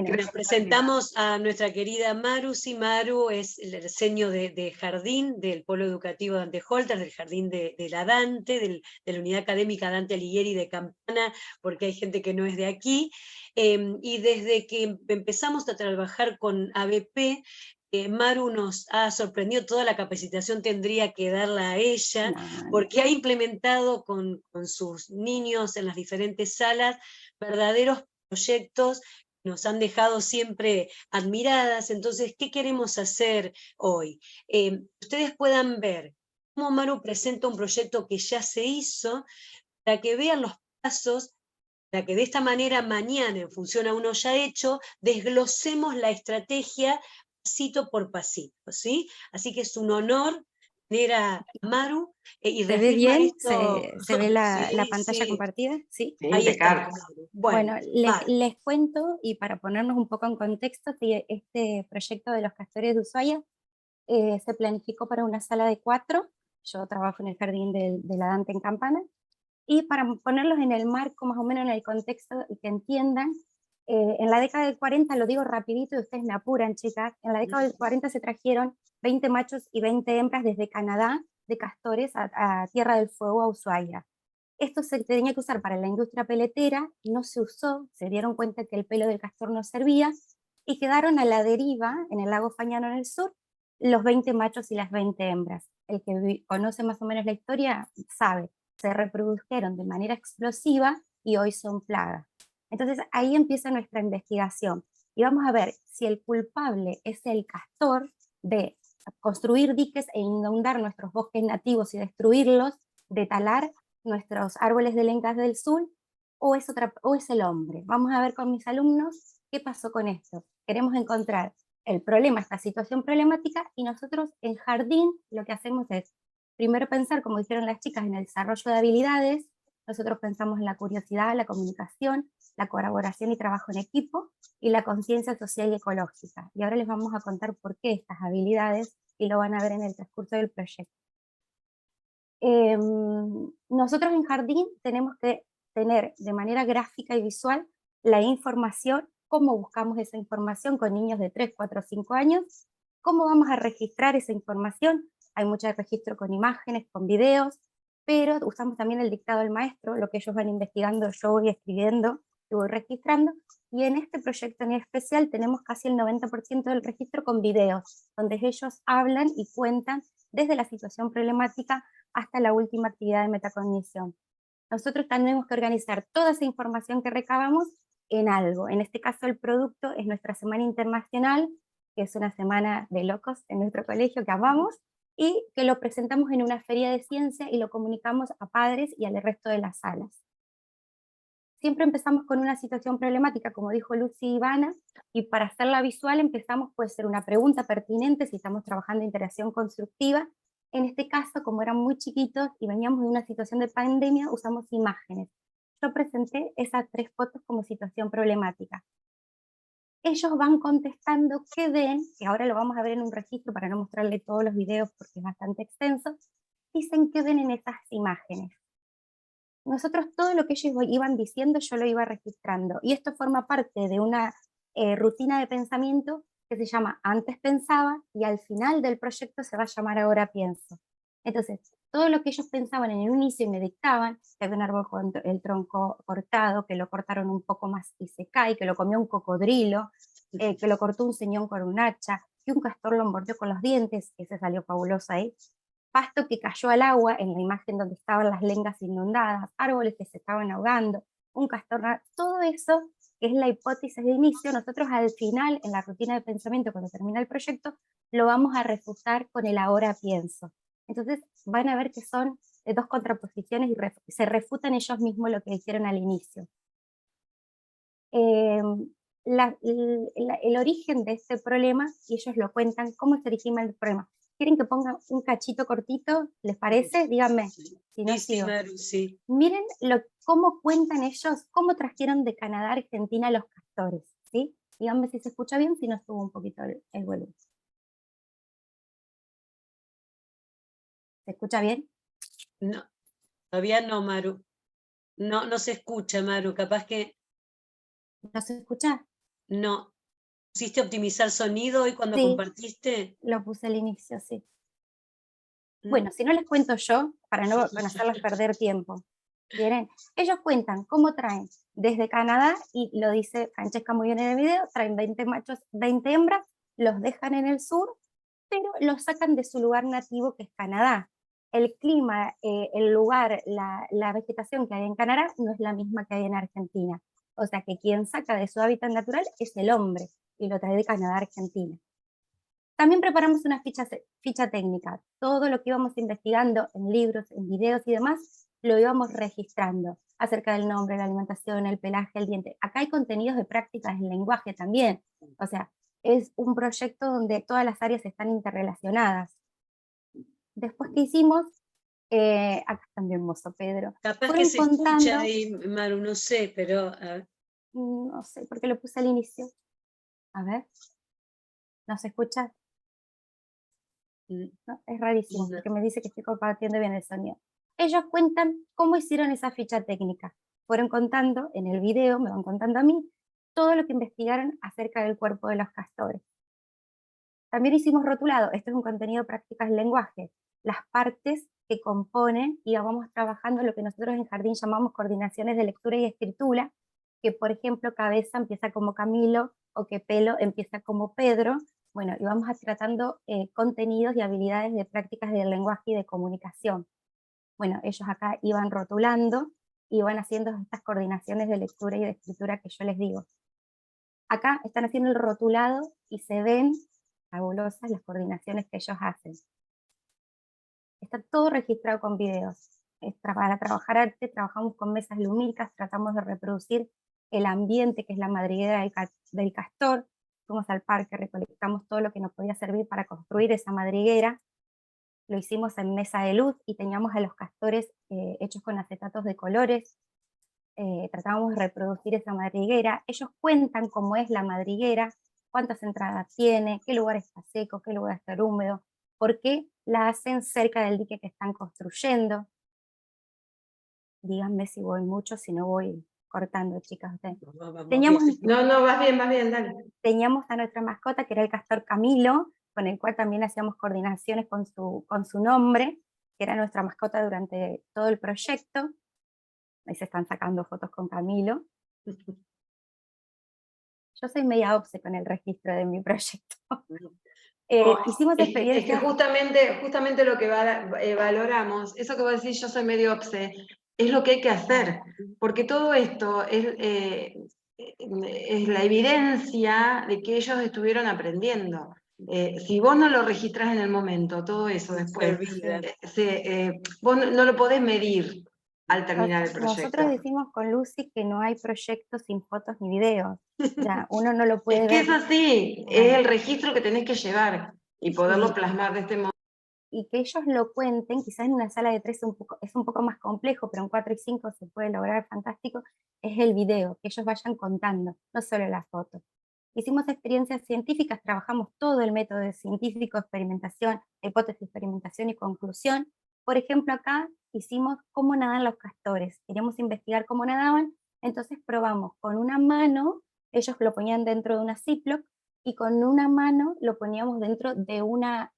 Bueno, Nos presentamos a nuestra querida Maru. Sí, Maru es el diseño de jardín del Polo Educativo Dante Holter, del jardín de la Dante, de la Unidad Académica Dante Alighieri de Campana, porque hay gente que no es de aquí. Y desde que empezamos a trabajar con ABP, Maru nos ha sorprendido, toda la capacitación tendría que darla a ella, no, porque ha implementado con sus niños en las diferentes salas verdaderos proyectos que nos han dejado siempre admiradas. Entonces, ¿qué queremos hacer hoy? Ustedes puedan ver cómo Maru presenta un proyecto que ya se hizo, para que vean los pasos, para que de esta manera mañana, en función a uno ya hecho, desglosemos la estrategia pasito por pasito, ¿sí? Así que es un honor tener a Maru, y ¿se ve reafirma bien? esto. ¿Se ve la Sí, pantalla sí, compartida? Sí. Sí, ahí está, impecable. Maru. Bueno, Bueno, Maru. les cuento, y para ponernos un poco en contexto, que este proyecto de los castores de Ushuaia se planificó para una sala de 4. Yo trabajo en el jardín de la Dante en Campana, y para ponerlos en el marco, más o menos en el contexto, y que entiendan, en la década del 40, lo digo rapidito y ustedes me apuran, chicas, en la década del 40 se trajeron 20 machos y 20 hembras desde Canadá, de castores, a Tierra del Fuego, a Ushuaia. Esto se tenía que usar para la industria peletera, no se usó, se dieron cuenta que el pelo del castor no servía, y quedaron a la deriva, en el lago Fagnano en el sur, los 20 machos y las 20 hembras. El que conoce más o menos la historia sabe, se reprodujeron de manera explosiva y hoy son plagas. Entonces ahí empieza nuestra investigación, y vamos a ver si el culpable es el castor de construir diques e inundar nuestros bosques nativos y destruirlos, de talar nuestros árboles de lencas del sur, o es el hombre. Vamos a ver con mis alumnos qué pasó con esto. Queremos encontrar el problema, esta situación problemática, y nosotros en jardín lo que hacemos es primero pensar, como dijeron las chicas, en el desarrollo de habilidades. Nosotros pensamos en la curiosidad, la comunicación, la colaboración y trabajo en equipo, y la conciencia social y ecológica. Y ahora les vamos a contar por qué estas habilidades, y lo van a ver en el transcurso del proyecto. Nosotros en jardín tenemos que tener de manera gráfica y visual la información, cómo buscamos esa información con niños de 3, 4, 5 años, cómo vamos a registrar esa información. Hay mucho registro con imágenes, con videos, pero usamos también el dictado del maestro, lo que ellos van investigando, yo voy escribiendo y voy registrando, y en este proyecto en especial tenemos casi el 90% del registro con videos, donde ellos hablan y cuentan desde la situación problemática hasta la última actividad de metacognición. Nosotros tenemos que organizar toda esa información que recabamos en algo. En este caso el producto es nuestra Semana Internacional, que es una semana de locos en nuestro colegio que amamos, y que lo presentamos en una feria de ciencia y lo comunicamos a padres y al resto de las salas. Siempre empezamos con una situación problemática, como dijo Lucy y Ivana, y para hacerla visual empezamos, puede ser una pregunta pertinente si estamos trabajando en interacción constructiva. En este caso, como eran muy chiquitos y veníamos de una situación de pandemia, usamos imágenes. Yo presenté esas 3 fotos como situación problemática. Ellos van contestando qué ven, que ahora lo vamos a ver en un registro para no mostrarle todos los videos porque es bastante extenso. Dicen qué ven en esas imágenes. Nosotros todo lo que ellos iban diciendo yo lo iba registrando, y esto forma parte de una rutina de pensamiento que se llama Antes Pensaba, y al final del proyecto se va a llamar Ahora Pienso. Entonces, todo lo que ellos pensaban en el inicio y me dictaban, que había un árbol con el tronco cortado, que lo cortaron un poco más y se cae, que lo comió un cocodrilo, que lo cortó un señor con un hacha, que un castor lo mordió con los dientes, ese salió fabuloso ahí, pasto que cayó al agua en la imagen donde estaban las lengas inundadas, árboles que se estaban ahogando, un castor, todo eso que es la hipótesis de inicio, nosotros al final, en la rutina de pensamiento, cuando termina el proyecto, lo vamos a refutar con el ahora pienso. Entonces van a ver que son 2 contraposiciones y se refutan ellos mismos lo que hicieron al inicio. El origen de este problema, y ellos lo cuentan, cómo se origina el problema. ¿Quieren que ponga un cachito cortito? ¿Les parece? Díganme. Si no, sigo. Sí. Miren cómo cuentan ellos, cómo trajeron de Canadá a Argentina los castores, ¿sí? Díganme si se escucha bien, si no subo un poquito el volumen. ¿Se escucha bien? No, todavía no, Maru. No, no se escucha, Maru, capaz que... ¿No se escucha? No. ¿Pusiste optimizar sonido hoy cuando Sí. compartiste? Lo puse al inicio, sí. Bueno, si no les cuento yo, para no hacerles perder tiempo. ¿Quieren? Ellos cuentan cómo traen desde Canadá, y lo dice Francesca muy bien en el video, traen 20 machos, 20 hembras, los dejan en el sur, pero los sacan de su lugar nativo, que es Canadá. El clima, el lugar, la vegetación que hay en Canadá no es la misma que hay en Argentina. O sea que quien saca de su hábitat natural es el hombre, y lo trae de Canadá a Argentina. También preparamos una ficha técnica. Todo lo que íbamos investigando en libros, en videos y demás, lo íbamos registrando, acerca del nombre, la alimentación, el pelaje, el diente. Acá hay contenidos de prácticas en lenguaje también. O sea, es un proyecto donde todas las áreas están interrelacionadas. Después que hicimos, acá también mozo Pedro, Capaz que fueron se escucha contando, ahí, Maru, no sé, pero... no sé, porque lo puse al inicio. A ver, ¿no se escucha? ¿No? Es rarísimo, No. porque me dice que estoy compartiendo bien el sonido. Ellos cuentan cómo hicieron esa ficha técnica. Fueron contando en el video, me van contando a mí, todo lo que investigaron acerca del cuerpo de los castores. También hicimos rotulado, esto es un contenido de prácticas del lenguaje, las partes que componen, y vamos trabajando lo que nosotros en Jardín llamamos coordinaciones de lectura y escritura, que por ejemplo cabeza empieza como Camilo, o que pelo empieza como Pedro. Bueno, y vamos tratando contenidos y habilidades de prácticas del lenguaje y de comunicación. Bueno, ellos acá iban rotulando, iban haciendo estas coordinaciones de lectura y de escritura que yo les digo. Acá están haciendo el rotulado y se ven fabulosas las coordinaciones que ellos hacen. Está todo registrado con videos. Para trabajar arte trabajamos con mesas lumínicas, tratamos de reproducir el ambiente que es la madriguera del castor. Fuimos al parque, recolectamos todo lo que nos podía servir para construir esa madriguera. Lo hicimos en mesa de luz y teníamos a los castores hechos con acetatos de colores. Tratábamos de reproducir esa madriguera. Ellos cuentan cómo es la madriguera, cuántas entradas tiene, qué lugar está seco, qué lugar está húmedo, por qué la hacen cerca del dique que están construyendo. Díganme si voy mucho, si no voy cortando, chicas. Ustedes. Teníamos, No, vas bien, dale. Teníamos a nuestra mascota, que era el castor Camilo, con el cual también hacíamos coordinaciones con su nombre, que era nuestra mascota durante todo el proyecto. Ahí se están sacando fotos con Camilo. Yo soy media obse con el registro de mi proyecto. Hicimos experiencias... Es que justamente lo que valoramos, eso que vos decís, yo soy medio obse, es lo que hay que hacer, porque todo esto es la evidencia de que ellos estuvieron aprendiendo. Si vos no lo registrás en el momento, todo eso después, vos no lo podés medir al terminar el proyecto. Nosotros decimos con Lucy que no hay proyectos sin fotos ni videos. O sea, uno no lo puede es que ver. Es así, es el registro que tenés que llevar y poderlo plasmar de este modo. Y que ellos lo cuenten, quizás en una sala de 3 es un poco más complejo, pero en 4 y 5 se puede lograr fantástico, es el video, que ellos vayan contando, no solo la foto. Hicimos experiencias científicas, trabajamos todo el método científico, experimentación, hipótesis, experimentación y conclusión. Por ejemplo, acá hicimos cómo nadan los castores, queríamos investigar cómo nadaban, entonces probamos con una mano, ellos lo ponían dentro de una Ziploc, y con una mano lo poníamos dentro de una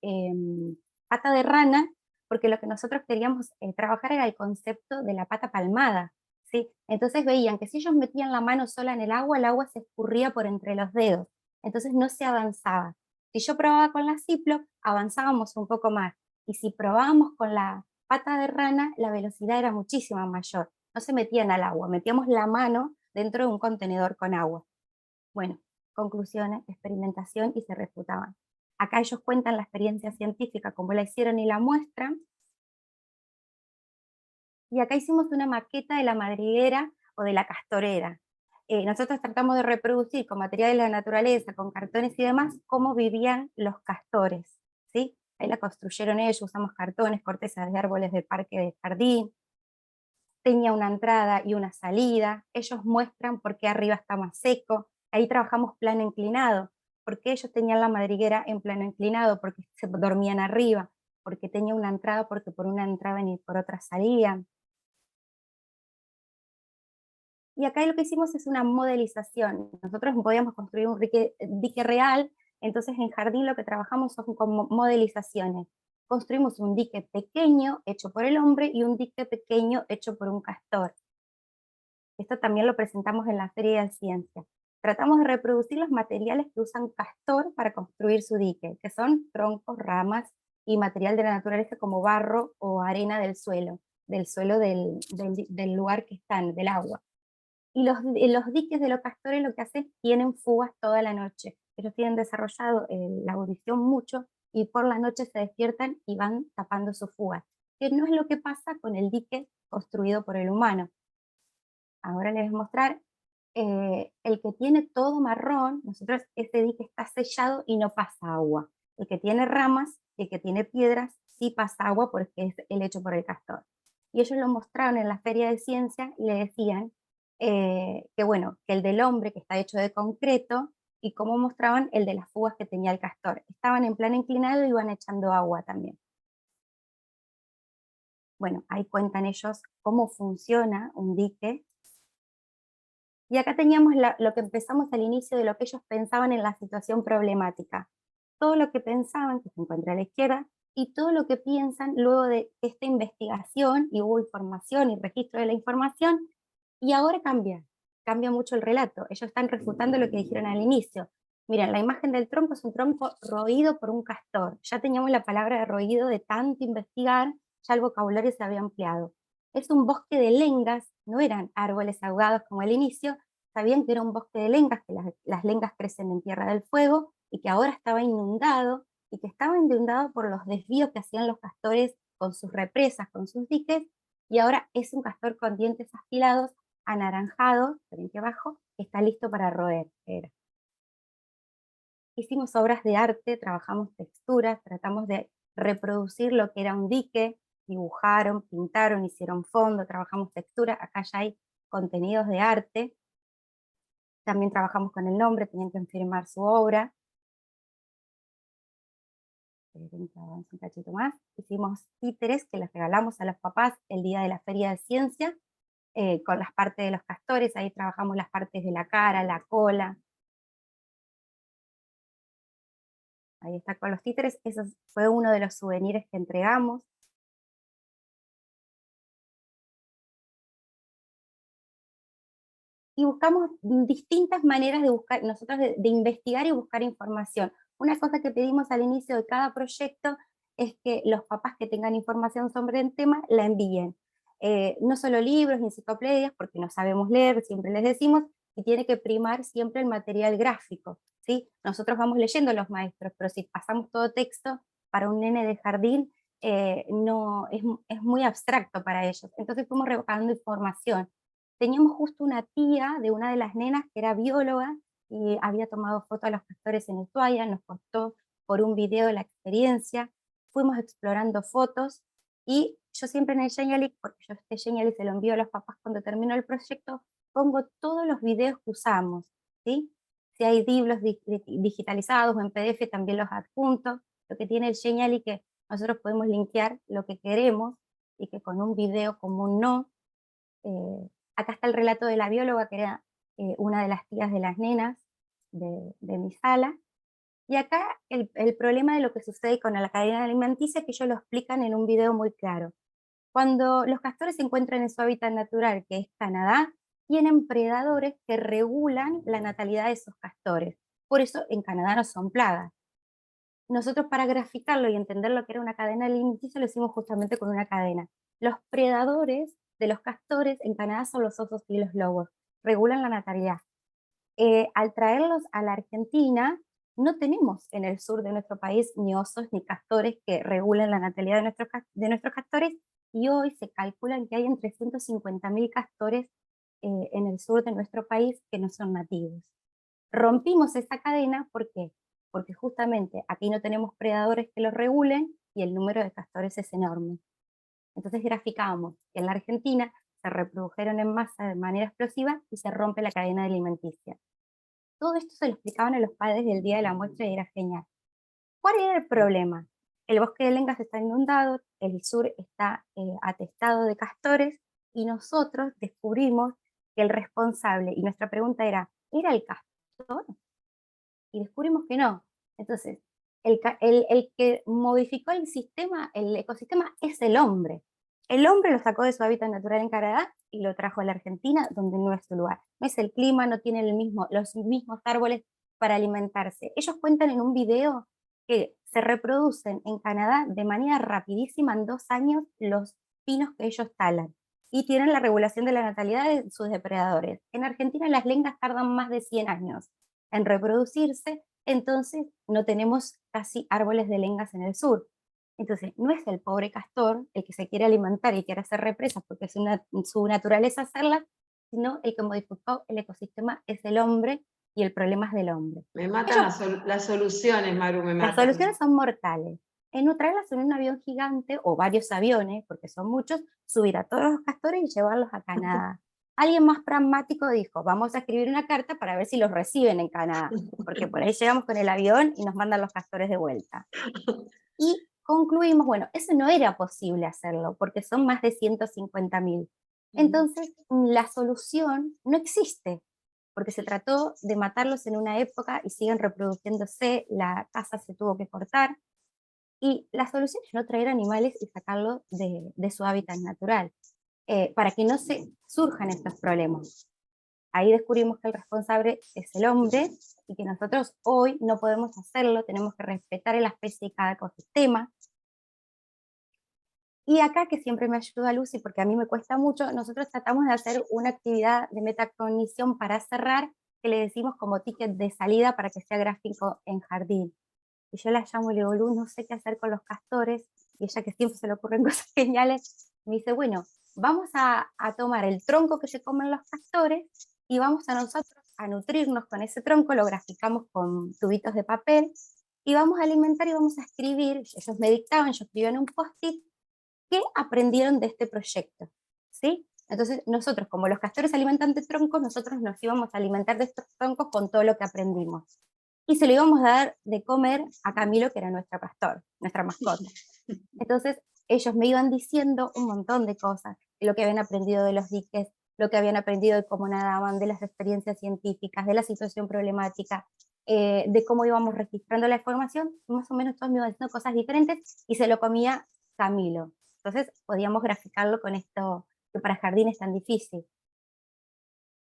pata de rana, porque lo que nosotros queríamos trabajar era el concepto de la pata palmada, ¿sí? Entonces veían que si ellos metían la mano sola en el agua se escurría por entre los dedos, entonces no se avanzaba. Si yo probaba con la Ziploc, avanzábamos un poco más, y si probábamos con la pata de rana, la velocidad era muchísimo mayor, no se metían al agua, metíamos la mano dentro de un contenedor con agua. Bueno, conclusiones, experimentación, y se refutaban. Acá ellos cuentan la experiencia científica, cómo la hicieron y la muestran. Y acá hicimos una maqueta de la madriguera o de la castorera. Nosotros tratamos de reproducir con materiales de la naturaleza, con cartones y demás, cómo vivían los castores, ¿sí? Ahí la construyeron ellos, usamos cartones, cortezas de árboles del parque de jardín. Tenía una entrada y una salida. Ellos muestran por qué arriba está más seco. Ahí trabajamos plano inclinado, porque ellos tenían la madriguera en plano inclinado, porque se dormían arriba, porque tenía una entrada, porque por una entraban y por otra salían. Y acá lo que hicimos es una modelización. Nosotros podíamos construir un dique real, entonces en Jardín lo que trabajamos son como modelizaciones. Construimos un dique pequeño hecho por el hombre y un dique pequeño hecho por un castor. Esto también lo presentamos en la Feria de Ciencia. Tratamos de reproducir los materiales que usan castor para construir su dique, que son troncos, ramas y material de la naturaleza como barro o arena del suelo del lugar que están, del agua. Y los diques de los castores lo que hacen, tienen fugas toda la noche. Ellos tienen desarrollado la audición mucho y por la noche se despiertan y van tapando sus fugas, que no es lo que pasa con el dique construido por el humano. Ahora les voy a mostrar el que tiene todo marrón. Nosotros, este dique está sellado y no pasa agua. El que tiene ramas y el que tiene piedras sí pasa agua porque es el hecho por el castor. Y ellos lo mostraron en la Feria de Ciencia y le decían que bueno, que el del hombre que está hecho de concreto, y cómo mostraban el de las fugas que tenía el castor. Estaban en plano inclinado y iban echando agua también. Bueno, ahí cuentan ellos cómo funciona un dique. Y acá teníamos lo que empezamos al inicio de lo que ellos pensaban en la situación problemática. Todo lo que pensaban, que se encuentra a la izquierda, y todo lo que piensan luego de esta investigación, y hubo información y registro de la información, y ahora cambia mucho el relato. Ellos están refutando lo que dijeron al inicio. Miren, la imagen del tronco es un tronco roído por un castor. Ya teníamos la palabra de roído de tanto investigar, ya el vocabulario se había ampliado. Es un bosque de lengas, no eran árboles ahogados como al inicio, sabían que era un bosque de lengas, que las lengas crecen en Tierra del Fuego, y que ahora estaba inundado, y que estaba inundado por los desvíos que hacían los castores con sus represas, con sus diques, y ahora es un castor con dientes afilados, anaranjado, ven que abajo, que está listo para roer. Hicimos obras de arte, trabajamos texturas, tratamos de reproducir lo que era un dique, dibujaron, pintaron, hicieron fondo, trabajamos textura. Acá ya hay contenidos de arte. También trabajamos con el nombre, tenían que firmar su obra. Un cachito más. Hicimos títeres que les regalamos a los papás el día de la Feria de Ciencia, con las partes de los castores. Ahí trabajamos las partes de la cara, la cola. Ahí está con los títeres. Eso fue uno de los souvenirs que entregamos. Y buscamos distintas maneras de buscar, nosotros de investigar y buscar información. Una cosa que pedimos al inicio de cada proyecto es que los papás que tengan información sobre el tema la envíen. No solo libros ni enciclopedias, porque no sabemos leer, siempre les decimos, y tiene que primar siempre el material gráfico, ¿sí? Nosotros vamos leyendo los maestros, pero si pasamos todo texto para un nene de jardín, no, es muy abstracto para ellos. Entonces fuimos recabando información. Teníamos justo una tía de una de las nenas que era bióloga y había tomado fotos a los castores en Ushuaia, nos contó por un video la experiencia, fuimos explorando fotos, y yo siempre en el Genially, porque yo este Genially se lo envío a los papás cuando termino el proyecto, pongo todos los videos que usamos, ¿sí? Si hay libros digitalizados o en PDF también los adjunto. Lo que tiene el Genially que nosotros podemos linkear lo que queremos y que con un video común no. Acá está el relato de la bióloga, que era una de las tías de las nenas de mi sala. Y acá el problema de lo que sucede con la cadena alimenticia, que ellos lo explican en un video muy claro. Cuando los castores se encuentran en su hábitat natural, que es Canadá, tienen predadores que regulan la natalidad de esos castores. Por eso en Canadá no son plagas. Nosotros, para graficarlo y entender lo que era una cadena alimenticia, lo hicimos justamente con una cadena. Los predadores de los castores en Canadá son los osos y los lobos, regulan la natalidad. Al traerlos a la Argentina, no tenemos en el sur de nuestro país ni osos ni castores que regulen la natalidad de nuestros castores, y hoy se calculan que hay entre 150.000 castores en el sur de nuestro país que no son nativos. Rompimos esa cadena, ¿por qué? Porque justamente aquí no tenemos predadores que los regulen y el número de castores es enorme. Entonces graficábamos que en la Argentina se reprodujeron en masa de manera explosiva y se rompe la cadena alimenticia. Todo esto se lo explicaban a los padres del día de la muestra y era genial. ¿Cuál era el problema? El bosque de lengas está inundado, el sur está atestado de castores, y nosotros descubrimos que el responsable, y nuestra pregunta era el castor? Y descubrimos que no. Entonces, el que modificó el sistema, el ecosistema, es el hombre. El hombre lo sacó de su hábitat natural en Canadá y lo trajo a la Argentina, donde no es su lugar. No es el clima, no tiene los mismos árboles para alimentarse. Ellos cuentan en un video que se reproducen en Canadá de manera rapidísima en 2 años los pinos que ellos talan, y tienen la regulación de la natalidad de sus depredadores. En Argentina las lengas tardan más de 100 años en reproducirse, entonces no tenemos casi árboles de lengas en el sur. Entonces, no es el pobre castor el que se quiere alimentar y quiere hacer represas porque es su naturaleza hacerlas, sino el que modificó el ecosistema es el hombre, y el problema es del hombre. Me matan las soluciones, Maru, me matan. Las soluciones son mortales. En traerlas en un avión gigante, o varios aviones, porque son muchos, subir a todos los castores y llevarlos a Canadá. Alguien más pragmático dijo, vamos a escribir una carta para ver si los reciben en Canadá, porque por ahí llegamos con el avión y nos mandan los castores de vuelta. Y concluimos, bueno, eso no era posible hacerlo, porque son más de 150.000. Entonces, la solución no existe, porque se trató de matarlos en una época y siguen reproduciéndose, la caza se tuvo que cortar, y la solución es no traer animales y sacarlos de su hábitat natural, para que no se surjan estos problemas. Ahí descubrimos que el responsable es el hombre, y que nosotros hoy no podemos hacerlo, tenemos que respetar la especie de cada ecosistema. Y acá, que siempre me ayuda Lucy, porque a mí me cuesta mucho, nosotros tratamos de hacer una actividad de metacognición para cerrar, que le decimos como ticket de salida para que sea gráfico en jardín. Y yo la llamo y le digo, Luz, no sé qué hacer con los castores, y ella, que siempre se le ocurren cosas geniales, me dice, bueno, vamos a tomar el tronco que se comen los castores, y vamos a nosotros a nutrirnos con ese tronco, lo graficamos con tubitos de papel, y vamos a alimentar y vamos a escribir. Ellos me dictaban, yo escribía en un post-it, ¿qué aprendieron de este proyecto? ¿Sí? Entonces nosotros, como los castores alimentan de troncos, nosotros nos íbamos a alimentar de estos troncos con todo lo que aprendimos. Y se lo íbamos a dar de comer a Camilo, que era nuestro pastor, nuestra mascota. Entonces ellos me iban diciendo un montón de cosas, de lo que habían aprendido de los diques, lo que habían aprendido de cómo nadaban, de las experiencias científicas, de la situación problemática, de cómo íbamos registrando la información. Más o menos todos me iban diciendo cosas diferentes, y se lo comía Camilo. Entonces podíamos graficarlo con esto, que para jardín es tan difícil.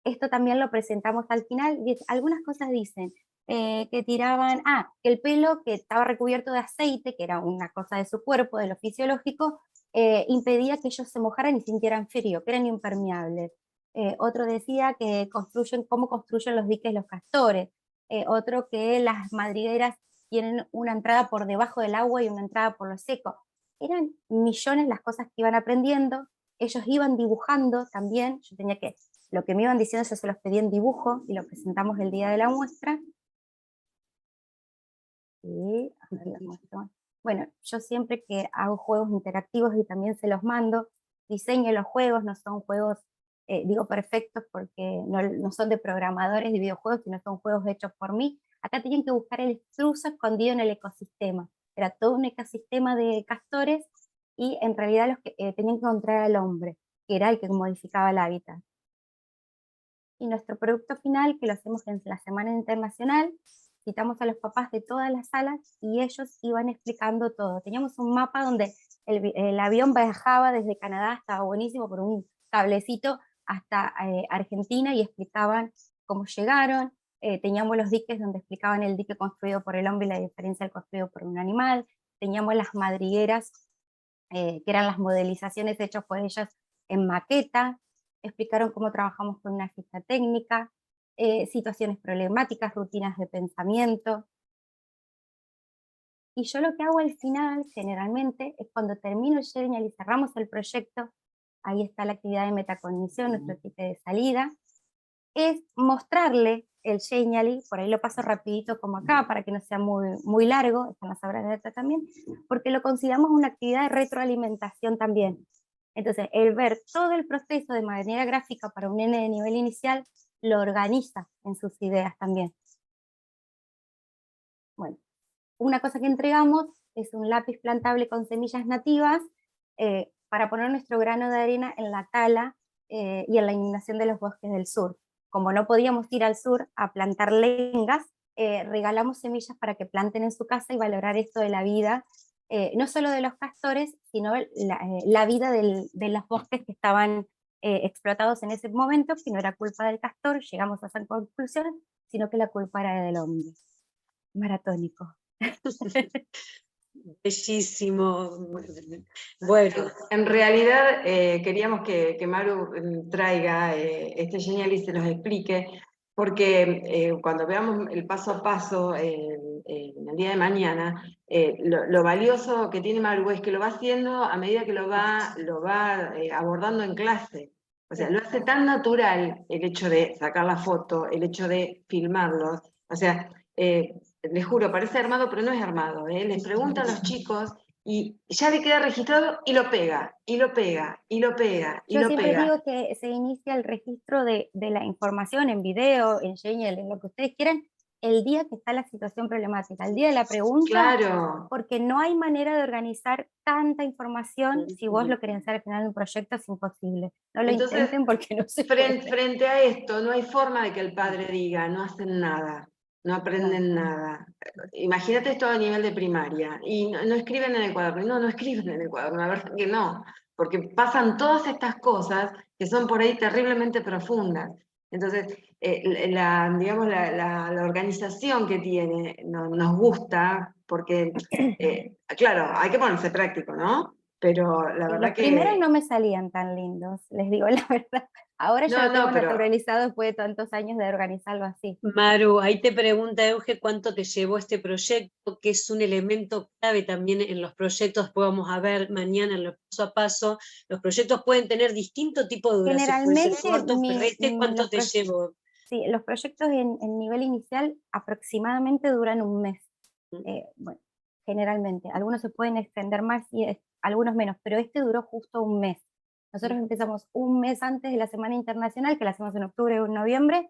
Esto también lo presentamos al final, y algunas cosas dicen que tiraban, que el pelo que estaba recubierto de aceite, que era una cosa de su cuerpo, de lo fisiológico, impedía que ellos se mojaran y sintieran frío, que eran impermeables. Otro decía que cómo construyen los diques los castores. Otro que las madrigueras tienen una entrada por debajo del agua y una entrada por lo seco. Eran millones las cosas que iban aprendiendo. Ellos iban dibujando también. Yo tenía que, lo que me iban diciendo, yo se los pedí en dibujo y lo presentamos el día de la muestra. Y, a ver, les muestro. Bueno, yo siempre que hago juegos interactivos y también se los mando, diseño los juegos, no son juegos, digo perfectos, porque no son de programadores de videojuegos, sino son juegos hechos por mí. Acá tenían que buscar el intruso escondido en el ecosistema. Era todo un ecosistema de castores, y en realidad los que tenían que encontrar al hombre, que era el que modificaba el hábitat. Y nuestro producto final, que lo hacemos en la Semana Internacional, citamos a los papás de todas las salas y ellos iban explicando todo. Teníamos un mapa donde el avión viajaba desde Canadá, estaba buenísimo, por un cablecito hasta Argentina, y explicaban cómo llegaron. Teníamos los diques donde explicaban el dique construido por el hombre y la diferencia del construido por un animal. Teníamos las madrigueras, que eran las modelizaciones hechas por ellas en maqueta. Explicaron cómo trabajamos con una ficha técnica, situaciones problemáticas, rutinas de pensamiento. Y yo lo que hago al final, generalmente, es cuando termino el Genial y cerramos el proyecto, ahí está la actividad de metacognición, nuestro ticket de salida, es mostrarle el Genially, por ahí lo paso rapidito como acá, para que no sea muy largo, están las obras de data también, porque lo consideramos una actividad de retroalimentación también. Entonces, el ver todo el proceso de manera gráfica para un nene de nivel inicial, lo organiza en sus ideas también. Bueno, una cosa que entregamos es un lápiz plantable con semillas nativas, para poner nuestro grano de arena en la tala y en la eliminación de los bosques del sur. Como no podíamos ir al sur a plantar lengas, regalamos semillas para que planten en su casa y valorar esto de la vida, no solo de los castores, sino la vida de los bosques que estaban explotados en ese momento, que no era culpa del castor, llegamos a esa conclusión, sino que la culpa era del hombre. Maratónico. Bellísimo. Bueno. En realidad queríamos que Maru traiga este genial y se nos explique, porque cuando veamos el paso a paso en el día de mañana, lo valioso que tiene Maru es que lo va haciendo a medida que lo va abordando en clase. O sea, lo hace tan natural el hecho de sacar la foto, el hecho de filmarlos. O sea, les juro, parece armado, pero no es armado. Les preguntan a los chicos y ya le queda registrado y lo pega, y lo pega, y lo pega, y Yo lo siempre pega. digo que se inicia el registro de la información en video, en Genial, en lo que ustedes quieran, el día que está la situación problemática, el día de la pregunta, Claro. porque no hay manera de organizar tanta información. Si vos lo querés hacer al final de un proyecto es imposible. No lo Entonces, intenten porque no se puede. frente a esto, no hay forma de que el padre diga, no hacen nada, no aprenden nada. Imagínate esto a nivel de primaria, y no escriben en el cuaderno, no escriben en el cuaderno, la verdad que no, porque pasan todas estas cosas que son por ahí terriblemente profundas. Entonces, digamos, la organización que tiene nos gusta, porque, claro, hay que ponerse práctico, ¿no? Pero la verdad Los primeros no me salían tan lindos, les digo la verdad. Ahora ya lo tengo naturalizado después de tantos años de organizarlo así. Maru, ahí te pregunta Euge cuánto te llevó este proyecto, que es un elemento clave también en los proyectos, después vamos a ver mañana en los paso a paso. Los proyectos pueden tener distinto tipo de duración, puede ser corto, pero ¿cuánto te llevó? Sí, los proyectos en nivel inicial aproximadamente duran un mes. Bueno, generalmente. Algunos se pueden extender más y algunos menos, pero este duró justo un mes. Nosotros empezamos un mes antes de la Semana Internacional, que la hacemos en octubre o en noviembre.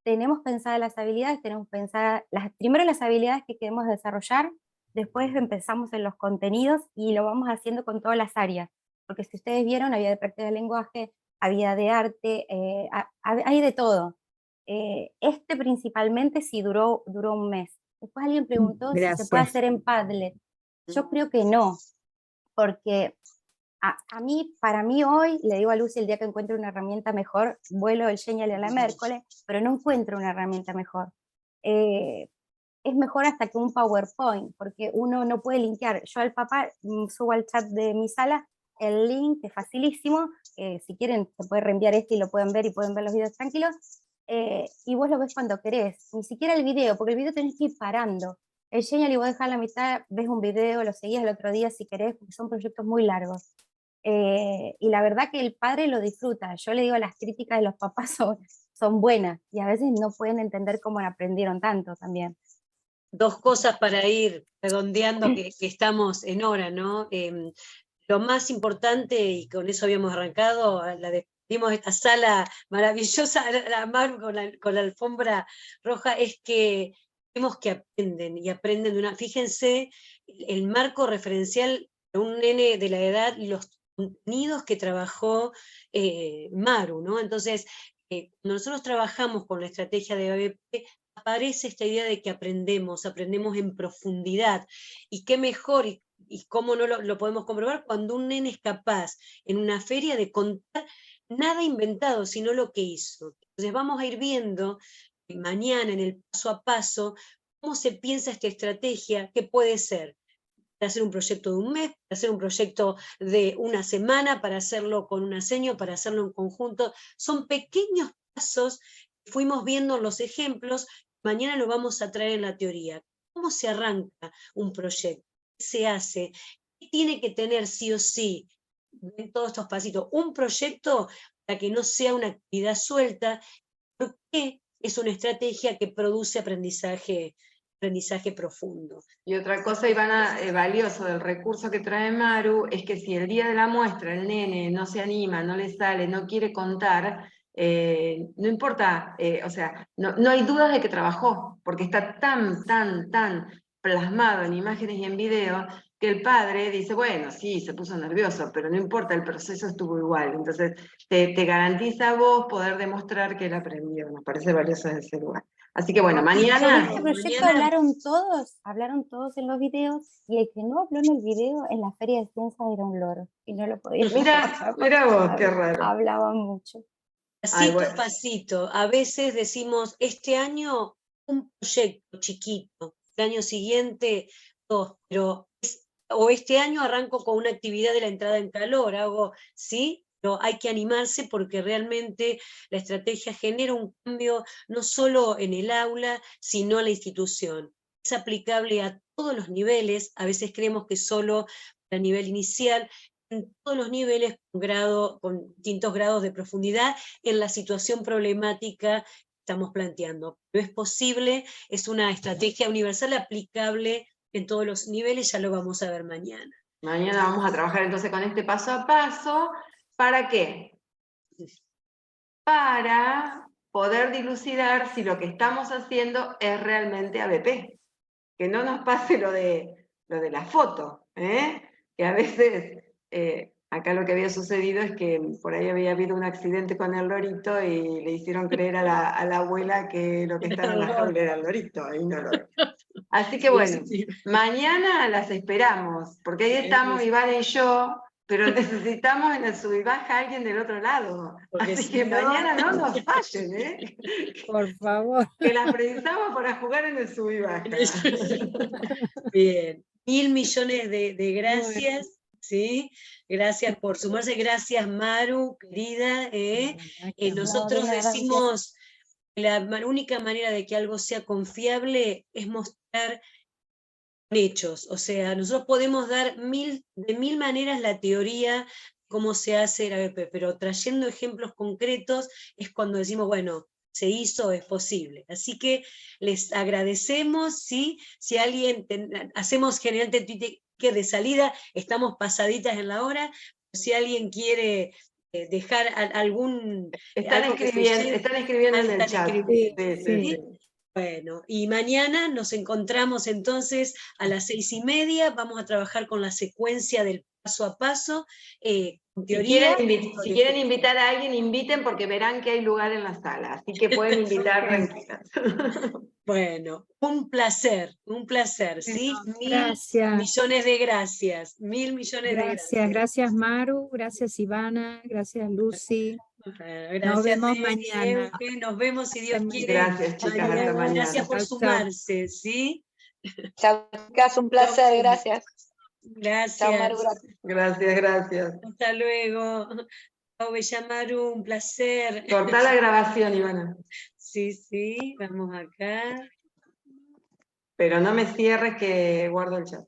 Tenemos pensadas las habilidades, tenemos pensadas primero las habilidades que queremos desarrollar, después empezamos en los contenidos y lo vamos haciendo con todas las áreas. Porque si ustedes vieron, había de práctica de lenguaje, había de arte, hay de todo. Este principalmente sí duró un mes. Después alguien preguntó si se puede hacer en Padlet. Yo creo que no, porque para mí hoy, le digo a Lucy, el día que encuentre una herramienta mejor, vuelo el Genial a la miércoles, pero no encuentro una herramienta mejor. Es mejor hasta que un PowerPoint, porque uno no puede linkear. Yo al papá subo al chat de mi sala el link, que es facilísimo, si quieren se puede reenviar este y lo pueden ver y pueden ver los videos tranquilos, y vos lo ves cuando querés, ni siquiera el video, porque el video tenés que ir parando. El Genial y vos dejás la mitad, ves un video, lo seguís el otro día si querés, porque son proyectos muy largos. Y la verdad que el padre lo disfruta. Yo le digo, las críticas de los papás son buenas, y a veces no pueden entender cómo aprendieron tanto también. Dos cosas para ir redondeando que estamos en hora, ¿no? Lo más importante, y con eso habíamos arrancado, despedimos esta sala maravillosa, la Maru con la alfombra roja, es que vemos que aprenden, y aprenden de fíjense, el marco referencial de un nene de la edad, los contenidos que trabajó Maru, ¿no? Entonces, cuando nosotros trabajamos con la estrategia de ABP, aparece esta idea de que aprendemos en profundidad, y qué mejor, y cómo no lo podemos comprobar cuando un nene es capaz en una feria de contar nada inventado, sino lo que hizo. Entonces vamos a ir viendo mañana en el paso a paso cómo se piensa esta estrategia, que puede ser para hacer un proyecto de un mes, para hacer un proyecto de una semana, para hacerlo con una seño, para hacerlo en conjunto. Son pequeños pasos que fuimos viendo en los ejemplos, mañana lo vamos a traer en la teoría. ¿Cómo se arranca un proyecto? ¿Qué se hace? ¿Qué tiene que tener sí o sí en todos estos pasitos? Un proyecto para que no sea una actividad suelta, porque es una estrategia que produce aprendizaje profundo. Y otra cosa, Ivana, valioso del recurso que trae Maru, es que si el día de la muestra el nene no se anima, no le sale, no quiere contar, no importa, o sea, no hay dudas de que trabajó, porque está tan plasmado en imágenes y en video, que el padre dice, bueno, sí, se puso nervioso, pero no importa, el proceso estuvo igual. Entonces, te garantiza a vos poder demostrar que él aprendió. Nos parece valioso desde ese lugar. Así que bueno, En mañana... este proyecto mañana- hablaron todos en los videos, y el que no habló en el video en la Feria de Ciencias era un loro, y no lo podía Mira vos, qué raro. Hablaba mucho. Ay, Pasito bueno. a pasito. A veces decimos, este año un proyecto chiquito, el año siguiente dos, pero o este año arranco con una actividad de la entrada en calor, hago, ¿sí? Pero hay que animarse porque realmente la estrategia genera un cambio no solo en el aula, sino en la institución. Es aplicable a todos los niveles, a veces creemos que solo a nivel inicial, en todos los niveles con distintos grados de profundidad en la situación problemática que estamos planteando. Pero es posible, es una estrategia universal aplicable en todos los niveles, ya lo vamos a ver mañana. Mañana vamos a trabajar entonces con este paso a paso. ¿Para qué? Para poder dilucidar si lo que estamos haciendo es realmente ABP. Que no nos pase lo de la foto, que a veces acá lo que había sucedido es que por ahí había habido un accidente con el lorito y le hicieron creer a la abuela que lo que estaba en la jaula era el lorito, y no lo era. Así que bueno, mañana las esperamos, porque ahí estamos Iván y yo, pero necesitamos en el sub y baja alguien del otro lado. Porque Así si que no- mañana no nos fallen, Por favor. que las precisamos para jugar en el sub y baja. Bien, 1.000 millones de gracias, ¿sí? Gracias por sumarse, gracias Maru, querida. Nosotros No, de nada, decimos, la única manera de que algo sea confiable es mostrar hechos, o sea, nosotros podemos dar de mil maneras la teoría, cómo se hace el ABP, pero trayendo ejemplos concretos es cuando decimos, bueno, se hizo, es posible. Así que les agradecemos, ¿sí? Si alguien, hacemos generalmente Twitter de salida, estamos pasaditas en la hora, si alguien quiere dejar algún... Están escribiendo en el chat. Sí. Bueno, y mañana nos encontramos entonces a las 6:30, vamos a trabajar con la secuencia del paso a paso, con teoría. Si quieren invitar a alguien, inviten porque verán que hay lugar en la sala, así que pueden invitar tranquilas. Bueno, un placer, ¿sí? Bueno, 1.000 gracias. millones de gracias, 1.000 millones de gracias. Gracias Maru, gracias Ivana, gracias Lucy. Gracias, Nos vemos Emi, mañana. Euge, nos vemos si Dios quiere. Gracias, chicas, hasta mañana. Gracias por Chau, chau. sumarse, ¿sí? Chao, chicas, un placer, gracias. Gracias. Chao, Maru, gracias. Gracias. Hasta luego. Chao, Bella Maru, un placer. Cortá la grabación, Ivana. Sí, vamos acá. Pero no me cierres que guardo el chat.